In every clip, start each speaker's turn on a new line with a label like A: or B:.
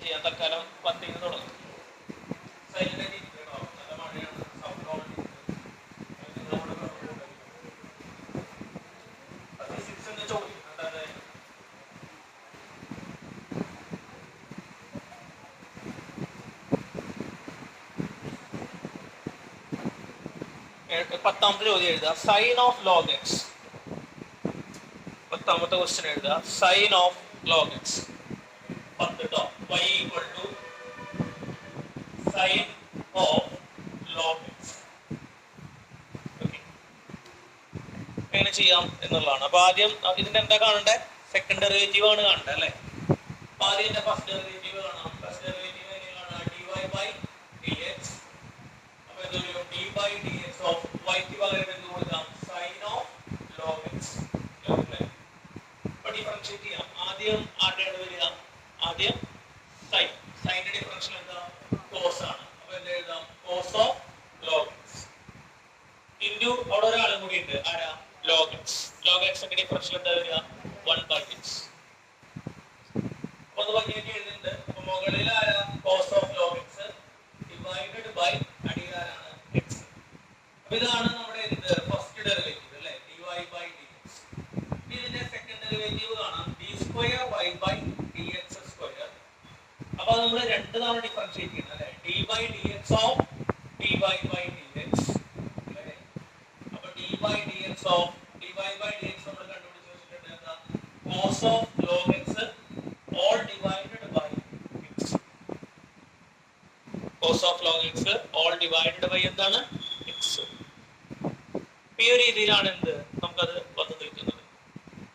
A: ചെയ്യാം. തൽക്കാലം 10 തുടങ്ങും. സൈലന്റ് കേട്ടോ, നല്ല മഴയാണ്, സൗണ്ട് ഓൺ ചോദിക്കും. പത്താമത്തെ ചോദ്യം എഴുതുക. Sine of log x. പത്താമത്തെ ക്വസ്റ്റ്യൻ എഴുതുക. സൈൻ ഓഫ് ലോഗ് എക്സ് 10 കേട്ടോ. y equal to sine of log x. എങ്ങനെ ചെയ്യാം എന്നുള്ളതാണ്. അപ്പൊ ആദ്യം ഇതിന്റെ എന്താ കാണണ്ടേ? സെക്കൻഡ് ഡെറിവേറ്റീവ് ആണ് കാണണ്ടേ അല്ലെ? അപ്പൊ ആദ്യം ഇതിന്റെ ഫസ്റ്റ് ഡെറിവേറ്റീവ് കാണാം. ഫസ്റ്റ് ഡെറിവേറ്റീവ് എങ്ങനെയാണ്? dy by dx. അപ്പൊ ഇതൊരു d by dx of y ക്ക് പകരം എന്ത് കൊടുക്കാം? Sine of log x. അപ്പൊ ഡിഫറൻഷിയേറ്റ് ചെയ്യാം. ആദ്യം ആരുടെയാണ് വരിക? ആദ്യം സൈൻ. സൈനിന്റെ ഡിഫറൻഷ്യൽ എന്താ? കോസ് ആണ്. അപ്പൊ എന്ത് എഴുതാം? Cos of log x into അവിടെ ഒരാളും കൂടി ഉണ്ട്. ആരാ? Log x. ലോഗ് എക്സിന്റെ ഡിഫറൻഷ്യൽ എന്താ വരിക? 1/x. അപ്പൊ അത് ഭംഗിയായിട്ട് എഴുതുന്നുണ്ട്. അപ്പൊ മുകളിൽ ആരാ? Cos of log X divided by അടിയിലാരാണ്? എക്സ്. അപ്പൊ ഇതാണ് നമ്മുടെ ഫസ്റ്റ് ഡെറിവേറ്റീവ് അല്ലെ? dy by dx. ഇതിന്റെ സെക്കൻഡ് ഡെറിവേറ്റീവ് കാണാം. d square y by dx square. അപ്പൊ നമ്മൾ രണ്ട് തവണ ഡിഫറൻഷിയേറ്റ് ചെയ്യണം അല്ലെ? d by dx of dy by dx. അപ്പൊ d by dx of dy by dx നമ്മൾ കണ്ടുപിടിച്ച് വെച്ചിട്ടുണ്ട്. എന്താ? cos of log x all divided by x. cos of log x all divided by എന്താണ്? x. ഈ ഒരു രീതിയിലാണ് എന്ത് നമുക്കത് വന്നു നിൽക്കുന്നത്.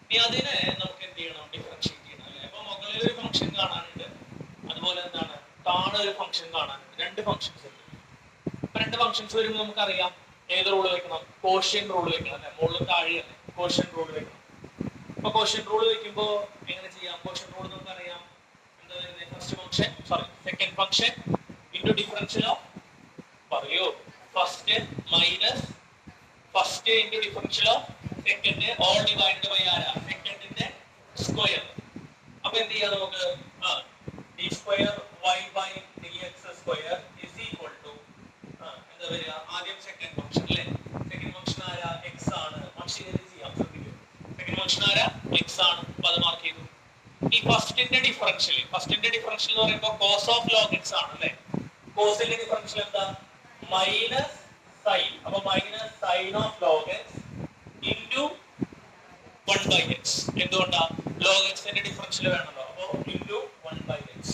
A: ഇനി അതിനെ നമുക്ക് എന്ത് ചെയ്യണം? ഡിഫറൻഷിയേറ്റ് ചെയ്യണം അല്ലെ? അപ്പൊ മുകളിൽ ഒരു ഫംഗ്ഷൻ കാണാനുണ്ട്, അതുപോലെ എന്താണ് താഴെ ഒരു ഫംഗ്ഷൻ കാണാനുണ്ട്. രണ്ട് ഫംഗ്ഷൻസ് ഉണ്ട്. അപ്പൊ രണ്ട് ഫംഗ്ഷൻസ് വരുമ്പോൾ നമുക്കറിയാം ഏത് റൂൾ വെക്കണം? കോഷ്യൻ റൂൾ വെക്കണം അല്ലെ? മുകളിൽ താഴെയല്ലേ? കോഷ്യൻ റൂൾ വെക്കണം. അപ്പൊ കോഷ്യൻ റൂൾ വെക്കുമ്പോൾ എങ്ങനെ ചെയ്യാം? കോഷ്യൻ റൂൾ നമുക്കറിയാം. എന്താ വരുന്നത്? First function second function into differential of പറയൂ first minus first into differential of second all divided by ആരാ? സെക്കൻഡിന്റെ സ്ക്വയർ. അപ്പൊ എന്ത് ചെയ്യാം നമുക്ക്? d square y by dx square is equal to എന്താ വരിക? ആദ്യം സെക്കൻഡ് ഫംഗ്ഷൻ അല്ലേ? സെക്കൻഡ് ഫംഗ്ഷൻ ആരാ? x ആണ്. ഫംഗ്ഷൻ ഏത് ചെയ്യാം? ശ്രദ്ധിക്കൂ. സെക്കൻഡ് ഫംഗ്ഷൻ ആരാ? x ആണ്. അപ്പൊ അത് മാർക്ക് ചെയ്തു. ഈ ഫസ്റ്റിന്റെ ഡിഫറൻഷ്യൽ എന്ന് പറയുമ്പോൾ cos ഓഫ് log x ആണ് അല്ലേ? കോസിന്റെ ഡിഫറൻഷ്യൽ എന്താ? Minus sine. അപ്പൊ minus sine of log x into 1/x. എന്തുകൊണ്ടാ? log x ന്റെ ഡിഫറൻഷ്യൽ വേണമല്ലോ. അപ്പൊ ഇൻറ്റു 1/x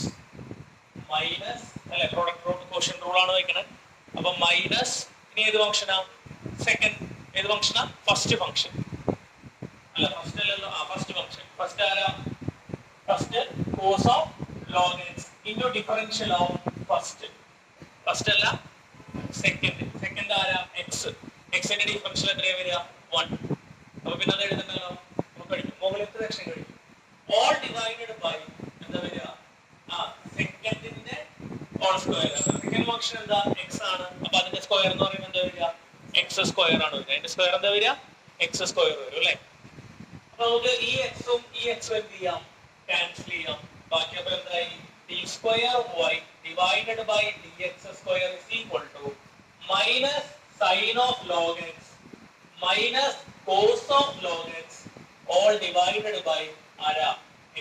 A: മൈനസ് അല്ലെ? പ്രോഡക്റ്റ് കോഷ്യൻ റൂൾ ആണ് വെക്കണത്. അപ്പൊ മൈനസ് ഇനി ഏത് ഫംഗ്ഷനാ? സെക്കൻഡ് ഏത് ഫംഗ്ഷനാ? ഫസ്റ്റ് ഫംഗ്ഷൻ അല്ല, ഫസ്റ്റ് അല്ലല്ലോ. First function. ഫസ്റ്റ് ആരാ? First cos of log x into differential of first. First അല്ല, സെക്കൻഡ് ആരാ? എക്സ്. എക്സിന്റെ ഡിഫറൻഷ്യൽ എത്രയാ വരിക? 1. അപ്പൊ പിന്നെ അത് എഴുതണ്ടല്ലോ. നമുക്ക് കഴിക്കും. മുകളിലത്തെ സെക്ഷൻ കഴിക്കും. ഓൾ ഡിവൈഡഡ് ബൈ എന്താ വരിക? സെക്കൻഡിന്റെ ഹോൾ സ്ക്വയർ. സെക്കൻഡ് ഫംഗ്ഷൻ എന്താ? എക്സ് ആണ്. അപ്പൊ അതിന്റെ സ്ക്വയർ എന്ന് പറയുമ്പോൾ എന്താ വരിക? എക്സ് സ്ക്വയർ ആണ് വരിക. അതിന്റെ സ്ക്വയർ എന്താ വരിക? എക്സ് സ്ക്വയർ വരും അല്ലെ? അപ്പൊ നമുക്ക് ഈ എക്സും ഈ എക്സും എന്ത് ചെയ്യാം? ക്യാൻസൽ ചെയ്യാം. ബാക്കി അപ്പൊ എന്തായി? d square y divided by dx square is equal to minus sin of log x minus cos of log x all divided by ആരാ?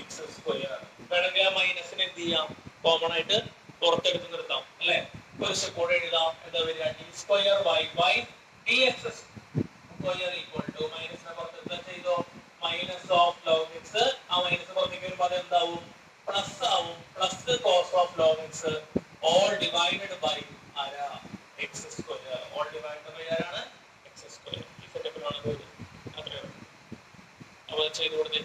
A: x square. വേണമെങ്കിൽ ആ മൈനസിനെ എന്ത് ചെയ്യാം? കോമൺ ആയിട്ട് പുറത്തെടുത്ത് നിർത്താം അല്ലെ? ഒരു സെക്കൻഡ് എഴുതാം. എന്താ വരിക? d square y by dx square equal to മൈനസിനെ പുറത്തെടുത്താൽ ചെയ്തോ മൈനസ് ഓഫ് log x. ആ മൈനസ് പുറത്തേക്ക് വരുമ്പോൾ അത് എന്താവും? പ്ലസ് ആവും. Plus cos of log x all divided by ആരാ? x square. all divided by ആരാണ്? x square. ഈ സെറ്റപ്പിലാണ് ഇത്. അത്രയാണ്. അപ്പോൾ ചെയ്തു കൊടുത്തേ.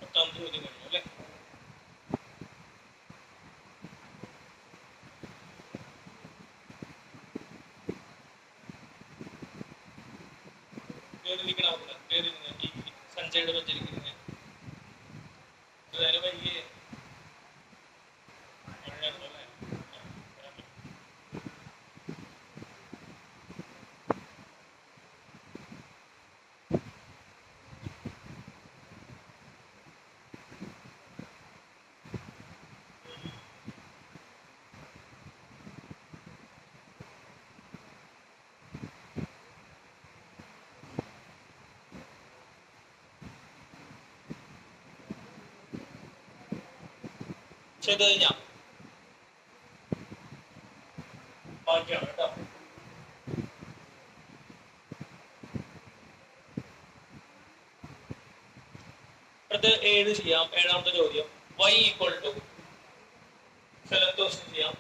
A: പത്താമത്തെ ചോദ്യം കഴിഞ്ഞു അല്ലേ? സഞ്ജയുടെ വെച്ചിരിക്കുന്നത് വൈകിയേ ചെയ്ത് കഴിഞ്ഞാൽ ബാക്കിയാണ് കേട്ടോ. അടുത്ത് 7 ചെയ്യാം. 7ാമത്തെ ചോദ്യം y equal to select question ചെയ്യാം.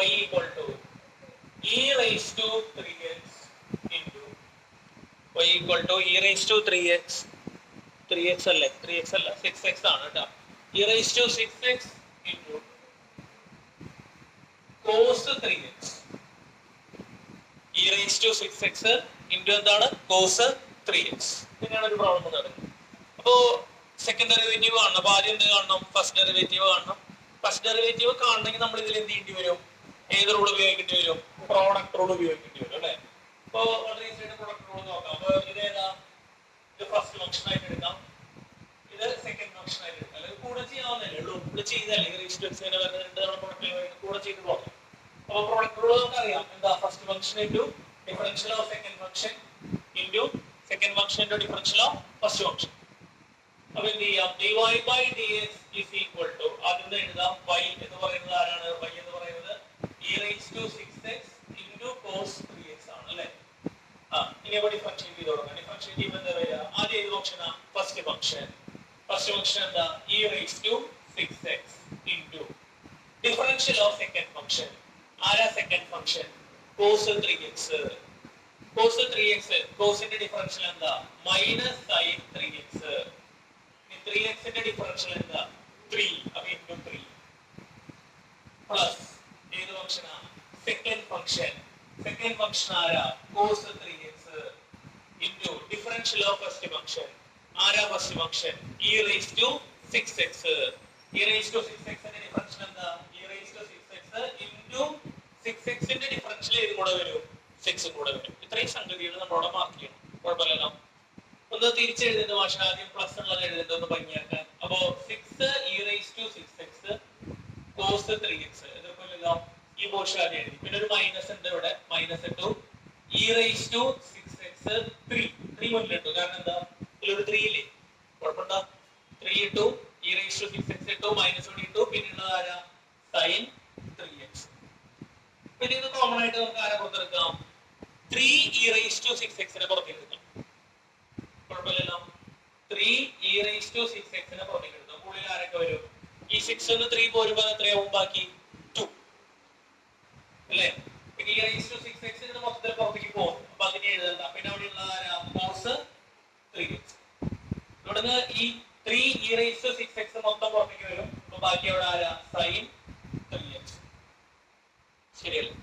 A: y equal to e raise to 3x into y equal to e raise to 3x അല്ലേ, 3x അല്ല 6x ആണ് കേട്ടോ. e raise to 6x into cos 3x. e raise to 6x into എന്താണ് cos 3x. ഇങ്ങനെയാണ് ഒരു problem നടക്കുന്നത്. അപ്പോ second derivative കാണണം. അപ്പൊ ആദ്യം എന്ത് കാണണം? ഫസ്റ്റ് ഡെറിവേറ്റീവ് കാണണം. ഫസ്റ്റ് ഡെറിവേറ്റീവ് കാണണമെങ്കിൽ നമ്മൾ ഇതിൽ എന്ത് ചെയ്യേണ്ടി വരും? ഏത് റൂൾ ഉപയോഗിക്കേണ്ടി വരും? പ്രോഡക്റ്റ് റൂൾ ഉപയോഗിക്കേണ്ടി വരും അല്ലെ. അപ്പൊ വളരെ ഈസി ആയിട്ട് പ്രോഡക്റ്റ് റൂൾ നോക്കാം. അപ്പൊ ഇത് ഏതാ? ഇത് ഫസ്റ്റ് ഫംഗ്ഷൻ ആയിട്ട് എടുക്കാം, ഇത് സെക്കൻഡ് ഫംഗ്ഷൻ ആയിട്ട് എടുക്കാം. അല്ലെങ്കിൽ കൂടെ ചെയ്യാവുന്നല്ലേ ഉള്ളൂ. ഇവിടെ ചെയ്തല്ലേ റീസ്റ്റോക്സിനെ വരുന്നുണ്ട് നമ്മുടെ പ്രോഡക്റ്റ് കൂടെ ചെയ്ത് പോകാം. അപ്പൊ പ്രോഡക്റ്റ് റൂൾ നമുക്കറിയാം. എന്താ? First function into differential of second function into second function into differential of first function. അപ്പൊ എന്ത് ചെയ്യാം? dy by dx is equal to അതിന്റെ എഴുതാം y എന്ന് പറയുന്നത് ആരാണ്? y എന്ന് പറയുന്നത് e raised to 6x into cos 3x ആണ് അല്ലേ. ഇനി ഇവിടെ ഡിഫറൻഷിയേറ്റ് ചെയ്ത് കൊടുക്കാം. ഡിഫറൻഷിയേറ്റ് ചെയ്യുമ്പോൾ എന്താ വരിക? ആദ്യം ഏത് ഫംഗ്ഷനാ? First function. ഫസ്റ്റ് ഫംഗ്ഷൻ എന്താ? e raised to 6x into differential of second function. ആരാ second function? cos 3x. cos 3x കോസിന്റെ ഡിഫറൻഷ്യൽ എന്താ? Minus sin 3x. 3x ന്റെ ഡിഫറൻഷ്യൽ എന്താ? 3. അപ്പൊ ഇൻടു 3 പ്ലസ് ഏത് ഫംഗ്ഷനാ? Second function. സെക്കൻഡ് ഫംഗ്ഷൻ ആരാ? cos 3x into differential of first function. ആരാ first function? e raised to 6x. e raised to 6x ന്റെ ഡിഫറൻഷ്യൽ എന്താ? e raised to 6x into 6x ന്റെ differential ഏത് കൂടെ വരും? 6 കൂടെ വരും. ഇത്രയും സംഗതികൾ നമ്മളോട് മാർക്ക് ചെയ്യണം. കുഴപ്പമില്ലല്ലോ. ഒന്ന് തിരിച്ചെഴുതുന്ന ഭാഷ ആദ്യം പ്ലസ് ഉള്ളത് എഴുതുന്നത് ഒന്ന് ഭംഗിയാക്കാൻ. അപ്പോ 6 e raised to 6x cos 3x ഇതുപോലെല്ലോ ഈ പോർഷൻ ആദ്യം എഴുതി. പിന്നെ ഒരു മൈനസ് ഉണ്ട് ഇവിടെ. മൈനസ് ഇട്ടു. e raised to 6x 3 മുന്നിലിട്ടു. കാരണം എന്താ? ഇതിലൊരു 3 ഇല്ലേ? കുഴപ്പമുണ്ടോ? 3 ഇട്ടു. e raised to 6x ഇട്ടു. മൈനസ് കൂടി ഇട്ടു. പിന്നെ ഉള്ളത് ആരാ? sin 3x. പിന്നെ ഇത് കോമൺ ആയിട്ട് നമുക്ക് ആരെ പുറത്തെടുക്കാം? 3 e raised to 6x നെ പുറത്തെടുക്കാം. കുഴപ്പമില്ലല്ലോ. 3 e raised to 6x നെ പുറത്തേക്ക് എടുക്കാം. ഉള്ളിൽ ആരൊക്കെ വരും? ഈ 6 ന്ന് 3 പോരുമ്പോൾ എത്രയാവും? ബാക്കി 2 അല്ലേ. പിന്നെ e raised to 6x ന് മൊത്തത്തിൽ പുറത്തേക്ക് പോകും. അപ്പൊ അതിനെ എഴുതണ്ട. പിന്നെ അവിടെ ഉള്ള ആരാ? cos 3x. ഇവിടുന്ന് ഈ 3 e raised to 6x മൊത്തം പുറത്തേക്ക് വരും. അപ്പൊ ബാക്കി അവിടെ ആരാ? sin 3x. ശരിയല്ലേ?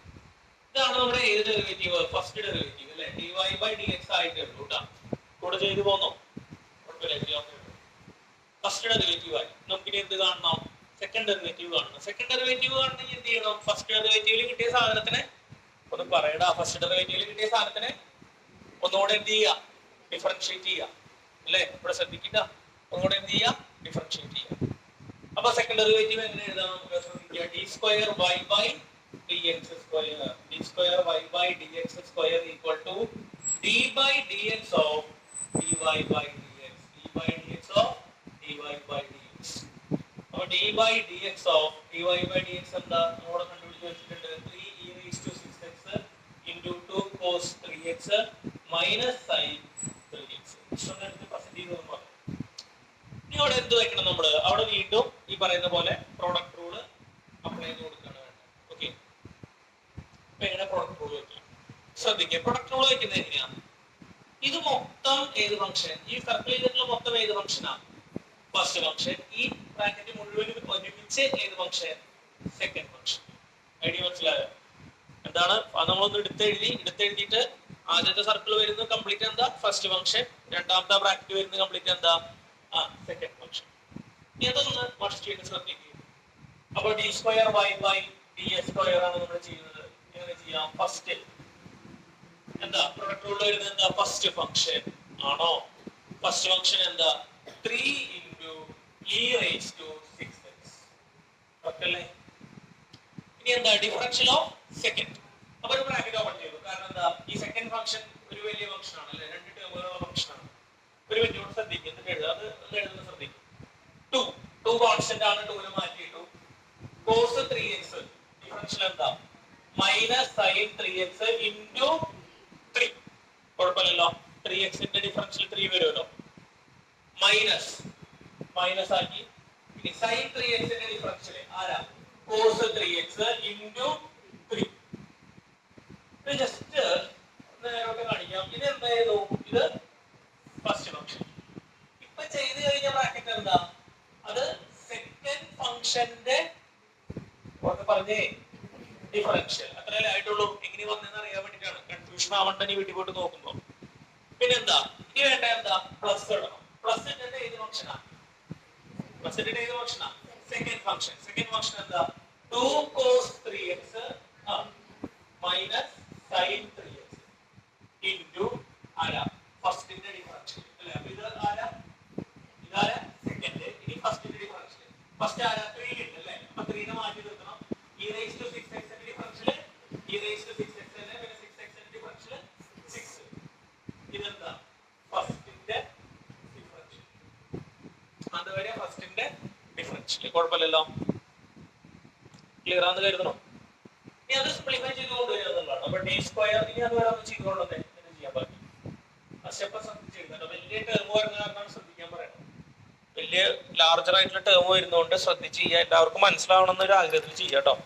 A: ഇതാണ് നമ്മുടെ ഏത് ഡെറിവേറ്റീവ്? ഫസ്റ്റ് ഡെറിവേറ്റീവ് അല്ലേ. dy by dx ആയിട്ട് ഉള്ളൂ കേട്ടോ. കൂടെ ചെയ്തു പോന്നോ? ഫസ്റ്റ് ഡെറിവേറ്റീവ് ആയി. നമുക്കിനി എന്ത് കാണണം? സെക്കൻഡ് ഡെറിവേറ്റീവ് കാണണം. സെക്കൻഡ് ഡെറിവേറ്റീവ് കാണണമെങ്കിൽ എന്ത് ചെയ്യണം? ഫസ്റ്റ് ഡെറിവേറ്റീവിൽ കിട്ടിയ സാധനത്തിനെ ഒന്ന് പറയടാ. ഫസ്റ്റ് ഡെറിവേറ്റീവിൽ കിട്ടിയ സാധനത്തിനെ ഒന്നുകൂടെ എന്ത് ചെയ്യുക? ഡിഫറൻഷിയേറ്റ് ചെയ്യുക അല്ലേ. ഇവിടെ ശ്രദ്ധിക്കുക. ഒന്നുകൂടെ എന്ത് ചെയ്യുക? ഡിഫറൻഷിയേറ്റ് ചെയ്യുക. അപ്പൊ സെക്കൻഡ് ഡെറിവേറ്റീവ് എങ്ങനെ എഴുതാം? നമുക്ക് ശ്രദ്ധിക്കുക. d square y by dx square. d square y by dx square equal to d by dx of dy by dx. d by dx of dy by dx. അപ്പോൾ d by dx of dy by dx എന്താ? നമ്മൾ കണ്ടുപിടിച്ച് വെച്ചിട്ടുണ്ട്. 3 e raised to 6x into 2 cos 3x minus sin 3x. ഇഷ്ടമുള്ള percentage എന്ന് പറയും. ഇനി അവിടെ എന്ത് വെക്കണം നമ്മൾ? അവിടെ വീണ്ടും ഈ പറയുന്ന പോലെ പ്രോഡക്റ്റ് റൂൾ അപ്ലൈ ചെയ്ത് കൊടുക്കുകയാണ് വേണ്ടത്. ഓക്കെ. അപ്പൊ എങ്ങനെ പ്രോഡക്റ്റ് റൂൾ വെക്കാം? ശ്രദ്ധിക്കുക. പ്രോഡക്റ്റ് റൂൾ വെക്കുന്നത് എങ്ങനെയാണ്? ഇത് മൊത്തം ഏത് ഫംഗ്ഷൻ? ഈ സർക്കിൾ ചെയ്തിട്ടുള്ള മൊത്തം ഏത് ഫംഗ്ഷനാ? First function. ഈ ബ്രാക്കറ്റ് മുഴുവനും ഒരുമിച്ച് ഏത് ഫംഗ്ഷൻ? Second function. ഐഡിയ മനസ്സിലായോ? എന്താണ്? അത് നമ്മളൊന്ന് എടുത്തെഴുതിയിട്ട് ആദ്യത്തെ സർക്കിൾ വരുന്നത് കംപ്ലീറ്റ് എന്താ? First function. രണ്ടാമത്തെ ബ്രാക്കറ്റ് വരുന്നത് കംപ്ലീറ്റ് എന്താ? Second function. ഇനി അതൊന്ന് മസ്റ്റ് ചെയ്ത് ശ്രദ്ധിക്കുക. അപ്പൊ d square y by dx square ആണ് നമ്മൾ ചെയ്യുന്നത്. എങ്ങനെ ചെയ്യാം? ഫസ്റ്റ് എന്താ? പ്രൊഡക്റ്റ് റൂൾ വരുന്നത് എന്താ? ഫസ്റ്റ് ഫംഗ്ഷൻ ആണോ? ഫസ്റ്റ് ഫംഗ്ഷൻ എന്താ? 3 into e raised to 6x. ഓക്കല്ലേ? ഇനി എന്താ? Differential of second. അപ്പൊ ഒരു ബ്രാക്കറ്റ് ഓപ്പൺ ചെയ്തു. കാരണം എന്താ? ഈ സെക്കൻഡ് ഫംഗ്ഷൻ ഒരു വലിയ ഫംഗ്ഷൻ ആണ് അല്ലേ. രണ്ട് ടേമുകളുള്ള ഫംഗ്ഷൻ ആണ്. ഒരു മിനിറ്റ് ശ്രദ്ധിക്കുക. എന്നിട്ട് എഴുതുക. അത് എഴുതുന്നത് ശ്രദ്ധിക്കുക. 2 ടു കോൺസ്റ്റന്റ് ആണ്, ടൂനെ മാറ്റിയിട്ടു. കോസ് 3x ഡിഫറൻഷ്യൽ എന്താ? Minus sine 3x into 3. കുഴപ്പമില്ലല്ലോ, 3xന്റെ ഡിഫറൻഷ്യൽ 3 വരുമല്ലോ. മൈനസ് ആക്കി. ഇനി സൈൻ 3xന്റെ ഡിഫറൻഷ്യൽ ആരാ? Cos 3x into 3. ഇത് ജസ്റ്റ് നേരോട്ട് കാണിക്കാം. ഇത് എന്തായിരുന്നു? ഇത് ഫസ്റ്റ് ഫംഗ്ഷൻ. ഇപ്പൊ ചെയ്ത് കഴിഞ്ഞ ബ്രാക്കറ്റ് എന്താ? അത് സെക്കൻഡ് ഫംഗ്ഷന്റെ പറഞ്ഞേ ഡിഫറൻഷ്യൽ. അത്രയല്ലേ ആയിട്ടുള്ളൂ. എങ്ങനെ വന്നെന്ന് അറിയാൻ വേണ്ടിട്ടാണ്, കൺഫ്യൂഷൻ ആവണ്ട നീ വീട്ടിൽ പോയിട്ട് നോക്കുമ്പോ. പിന്നെന്താ ഇനി വേണ്ട? എന്താ? പ്ലസ് ഇടണം. പ്ലസ് ഇട്ടിട്ട് ഏത് ഫംഗ്ഷനാ? പ്ലസ് ഇട്ടിട്ട് ഏത് ഫംഗ്ഷനാ? Second function. സെക്കൻഡ് ഫംഗ്ഷൻ എന്താ? 2 cos 3x minus sine 3x into ആരാ? ഫസ്റ്റിന്റെ ഡിഫറൻഷ്യൽ അല്ലേ? അപ്പൊ ഇത് ആരാ? ഇതാരാ? സെക്കൻഡ്. ഇനി ഫസ്റ്റിന്റെ ഡിഫറൻഷ്യൽ. ഫസ്റ്റ് ആരാ? 3 ഉണ്ട് അല്ലേ? അപ്പൊ 3 നെ മാറ്റി നിർത്തണം. e raised to 6x ന്റെ differential e raised to 6x തന്നെ, പിന്നെ 6x ന്റെ ഡിഫറൻഷ്യൽ 6. ഇതെന്താ? ഫസ്റ്റിന്റെ ഡിഫറൻഷ്യൽ. അതുവരെ ഫസ്റ്റിന്റെ ഡിഫറൻഷ്യൽ. കുഴപ്പമില്ലല്ലോ, ക്ലിയർ ആണെന്ന് കരുതണം. ഇനി അത് സിംപ്ലിഫൈ ചെയ്ത് കൊണ്ടുവരിക എന്നുള്ളതാണ്. അപ്പൊ ഡി സ്ക്വയർ ഇനി അത് വരെ ഒന്ന് ചെയ്തുകൊണ്ടേ ചെയ്യാൻ പറ്റും. ആ സ്റ്റെപ്പ് ശ്രദ്ധിച്ച് ചെയ്യുന്നുണ്ട്. വലിയ ടേം വരുന്ന കാരണമാണ് ശ്രദ്ധിക്കാൻ പറയുന്നത്. വലിയ ലാർജർ ആയിട്ടുള്ള ടേം വരുന്നതുകൊണ്ട് ശ്രദ്ധിച്ച് ചെയ്യുക. എല്ലാവർക്കും മനസ്സിലാവണം എന്നൊരു ആഗ്രഹത്തിൽ ചെയ്യാം കേട്ടോ.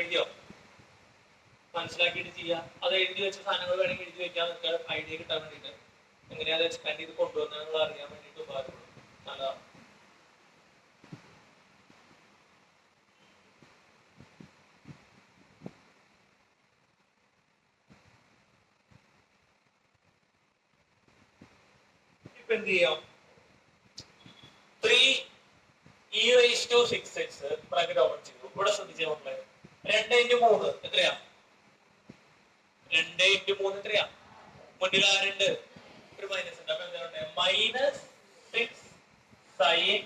A: എഴുതിയോ? മനസ്സിലാക്കിയിട്ട് ചെയ്യാം. അത് എഴുതി വെച്ച സാധനങ്ങൾ വേണമെങ്കിൽ എഴുതി വെക്കാൻ നിങ്ങൾക്ക് ഐഡിയ കിട്ടാൻ വേണ്ടിയിട്ട്, എങ്ങനെയാ അത് എക്സ്പാൻഡ് ചെയ്ത് കൊണ്ടുവന്നത് അറിയാൻ വേണ്ടിയിട്ട് ഉപകാരപ്പെടും. നല്ലതാണ്. ഇപ്പൊ എന്ത് ചെയ്യാം? 3 e raised to 6x bracket open ചെയ്തു. ഇവിടെ ശ്രദ്ധിച്ച മക്കളെ, 2 into 3 എത്രയാ? 2 into 3 എത്രയാ? മുന്നിൽ ആരുണ്ട്? ഒരു മൈനസ് ഉണ്ട്. അപ്പൊ എന്താണ്? Minus 6 sine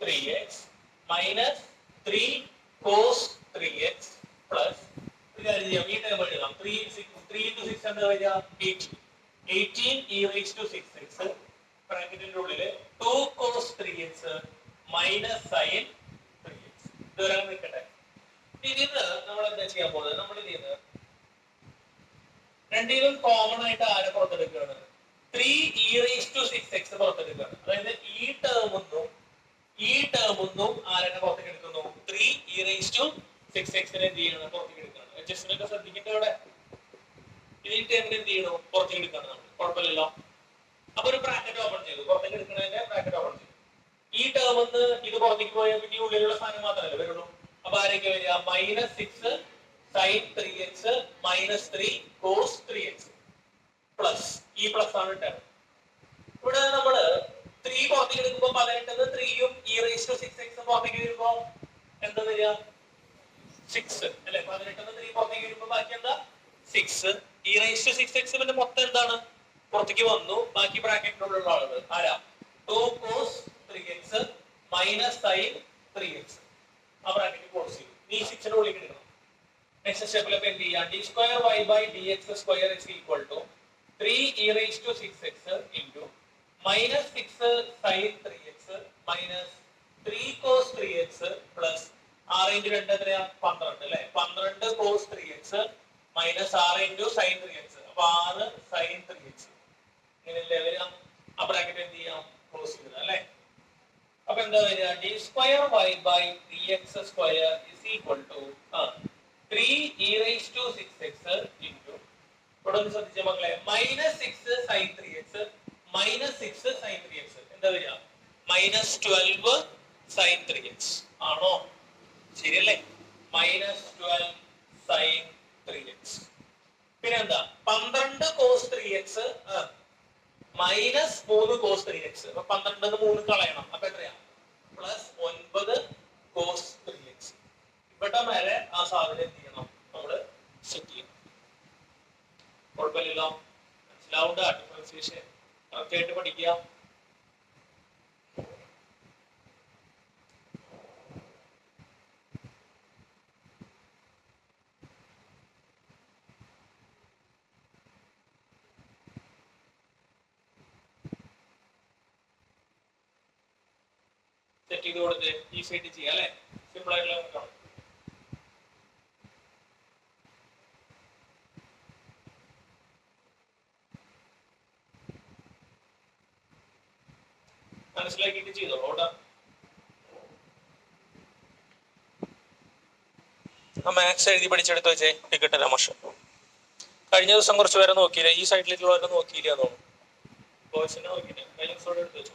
A: 3x minus 3 cos 3x plus ഒരു കാര്യം ചെയ്യാം, ഈ ടേം എഴുതാം. 3 into 6 എന്താ വരിക? 18 e raised to 6x ബ്രാക്കറ്റിന്റെ ഉള്ളില് 2 cos 3x minus sine 3x. ഇതുവരെ നിൽക്കട്ടെ. ഇതിന് നമ്മൾ എന്താ ചെയ്യാൻ പോകുന്നത്? നമ്മൾ ഇത് രണ്ടിലും കോമൺ ആയിട്ട് ആരെ പുറത്തെടുക്കുകയാണ്? 3 e raised to 6x പുറത്തെടുക്കുകയാണ്. അതായത് ഈ ടേമൊന്നും ആരെ പുറത്തേക്ക് എടുക്കുന്നു? 3 e raised to 6x എന്ത് ചെയ്യണം? പുറത്തേക്ക് എടുക്കുകയാണ്. അഡ്ജസ്റ്റ്മെന്റ് ശ്രദ്ധിക്കേണ്ട ഇവിടെ. ഈ ടേമിന് എന്ത് ചെയ്യണം? പുറത്തേക്ക് എടുക്കുകയാണ് നമ്മൾ. കുഴപ്പമില്ലല്ലോ. അപ്പൊ ഒരു ബ്രാക്കറ്റ് ഓപ്പൺ ചെയ്തു. പുറത്തേക്ക് എടുക്കുന്നതിന്റെ ബ്രാക്കറ്റ് ഓപ്പൺ ചെയ്തു. ഈ ടേം ഒന്ന് ഇത് പുറത്തേക്ക് പോയാൽ പിന്നെ ഉള്ളിലുള്ള സാധനം മാത്രമല്ലേ വരുള്ളൂ. അപ്പൊ ആരൊക്കെ വരിക? Minus 6 sine 3x minus 3 cos 3x plus ഈ പ്ലസ് ആണ് ടേം. ഇവിടെ നമ്മള് 3 പുറത്തേക്ക് എടുക്കുമ്പോൾ 18 3ഉം e raised to 6x പുറത്തേക്ക് വരുമ്പോ എന്താ വരിക? 6 അല്ലെ? 18 3 പുറത്തേക്ക് വരുമ്പോ ബാക്കി എന്താ? 6. e raised to 6x പിന്നെ മൊത്തം എന്താണ്? പുറത്തേക്ക് വന്നു. ബാക്കി ബ്രാക്കറ്റിനുള്ള ആളുകൾ ആരാ? 2 cos 3x minus sine 3x. ആ ബ്രാക്കറ്റ് ക്ലോസ് ചെയ്തു. ഈ 6 ന്റെ ഉള്ളിൽ എടുക്കണം. നെക്സ്റ്റ് സ്റ്റെപ്പിൽ എന്ത് ചെയ്യാം? d square y by dx square is equal to 3 e raised to 6x into minus 6 sin 3x minus 3 cos 3x plus 6 into 2 എത്രയാ? 12 അല്ലേ? 12 cos 3x minus 6 into sin 3x. അപ്പൊ 6 sin 3x. ഇങ്ങനെയല്ലേ വരിക? ആ bracket എന്ത് ചെയ്യാം? Close ചെയ്തത് അല്ലേ? അപ്പൊ എന്താ വരിക? d square y by dx square is equal to 3 e raised to 6x into ഇവിടെ ഒന്ന് ശ്രദ്ധിച്ച മക്കളെ, minus 6 sin 3x minus 6 sin 3x എന്താ വരിക? മൈനസ് 12 sin 3x ആണോ? ശരിയല്ലേ? Minus 12 sin 3x. പിന്നെ എന്താ? 12 cos 3x minus 3 cos 3x. അപ്പൊ 12 3 കളയണം. അപ്പൊ എത്രയാ? Plus 9 cos 3x. ഇവിടെ വരെ ആ സാധനം എന്ത് ചെയ്യണം? നമ്മള് സെറ്റ് ചെയ്യണം. കുഴപ്പമില്ലല്ലോ. മനസ്സിലാവുണ്ട ഡിഫറൻസിയേഷൻ കറക്റ്റ് ആയിട്ട് പഠിക്കുക. സെറ്റ് ചെയ്ത് കൊടുത്ത് ഈസി ആയിട്ട് ചെയ്യാം അല്ലെ? സിമ്പിൾ ആയിട്ടുള്ള മെത്തേഡ്. മനസ്സിലാക്കിയിട്ട് ചെയ്തോ ഓടാ. ആ മാത്സ് എഴുതി പഠിച്ചെടുത്ത് വെച്ചേ ടിക്കറ്റ് മോശം. കഴിഞ്ഞ ദിവസം കുറച്ച് പേരെ നോക്കിയില്ല, ഈ സൈഡിലേക്കുള്ളവരെ നോക്കിയില്ല തോന്നുന്നു. ബോയ്സിനെ നോക്കിയില്ല, കഴിഞ്ഞ ദിവസം എടുത്ത് വെച്ചു.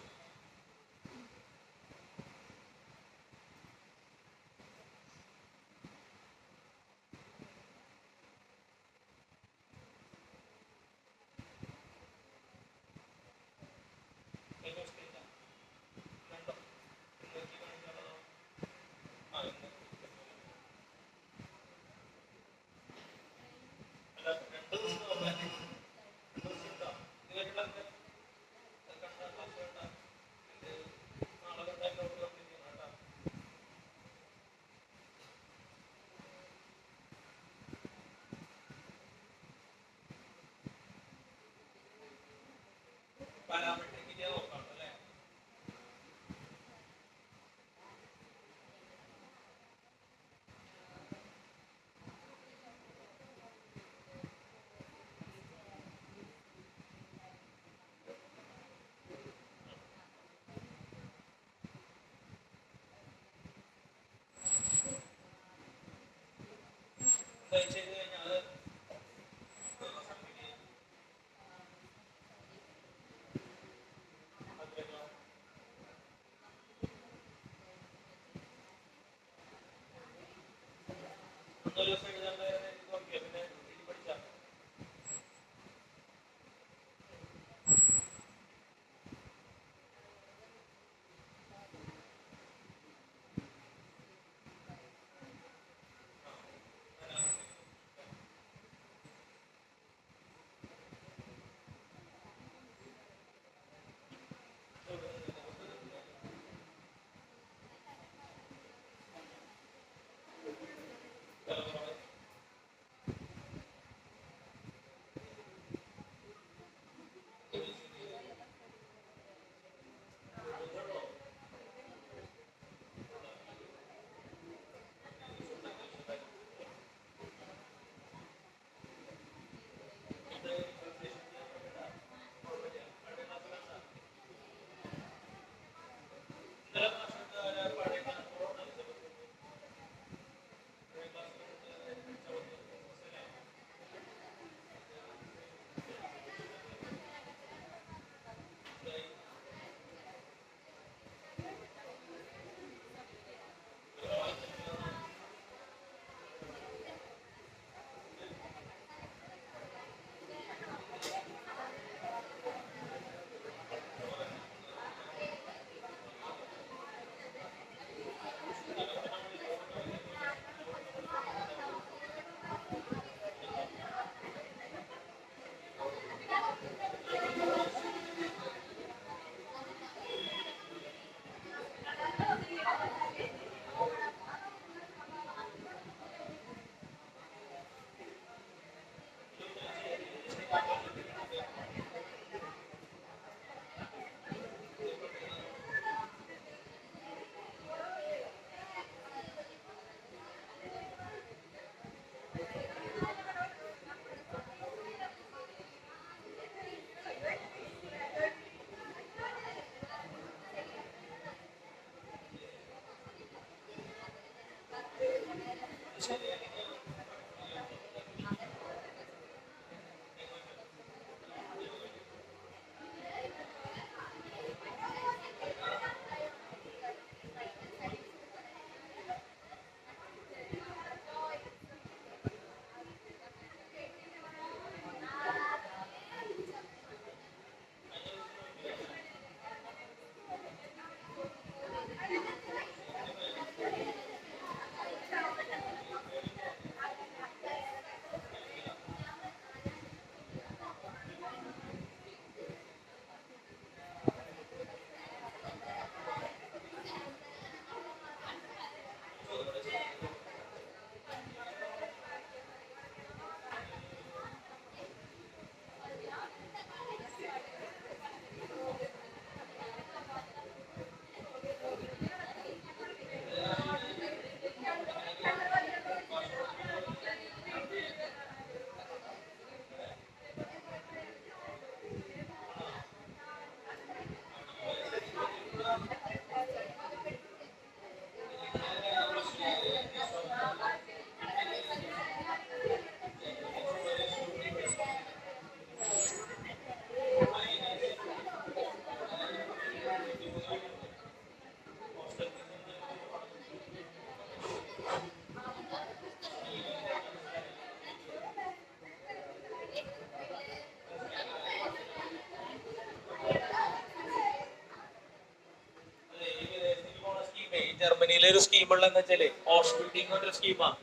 A: ജർമ്മനിയിലെ ഒരു സ്കീമുള്ള എന്താ വെച്ചാല് ഓഷ് ബിൽഡിംഗ് ഒരു സ്കീമാണ്.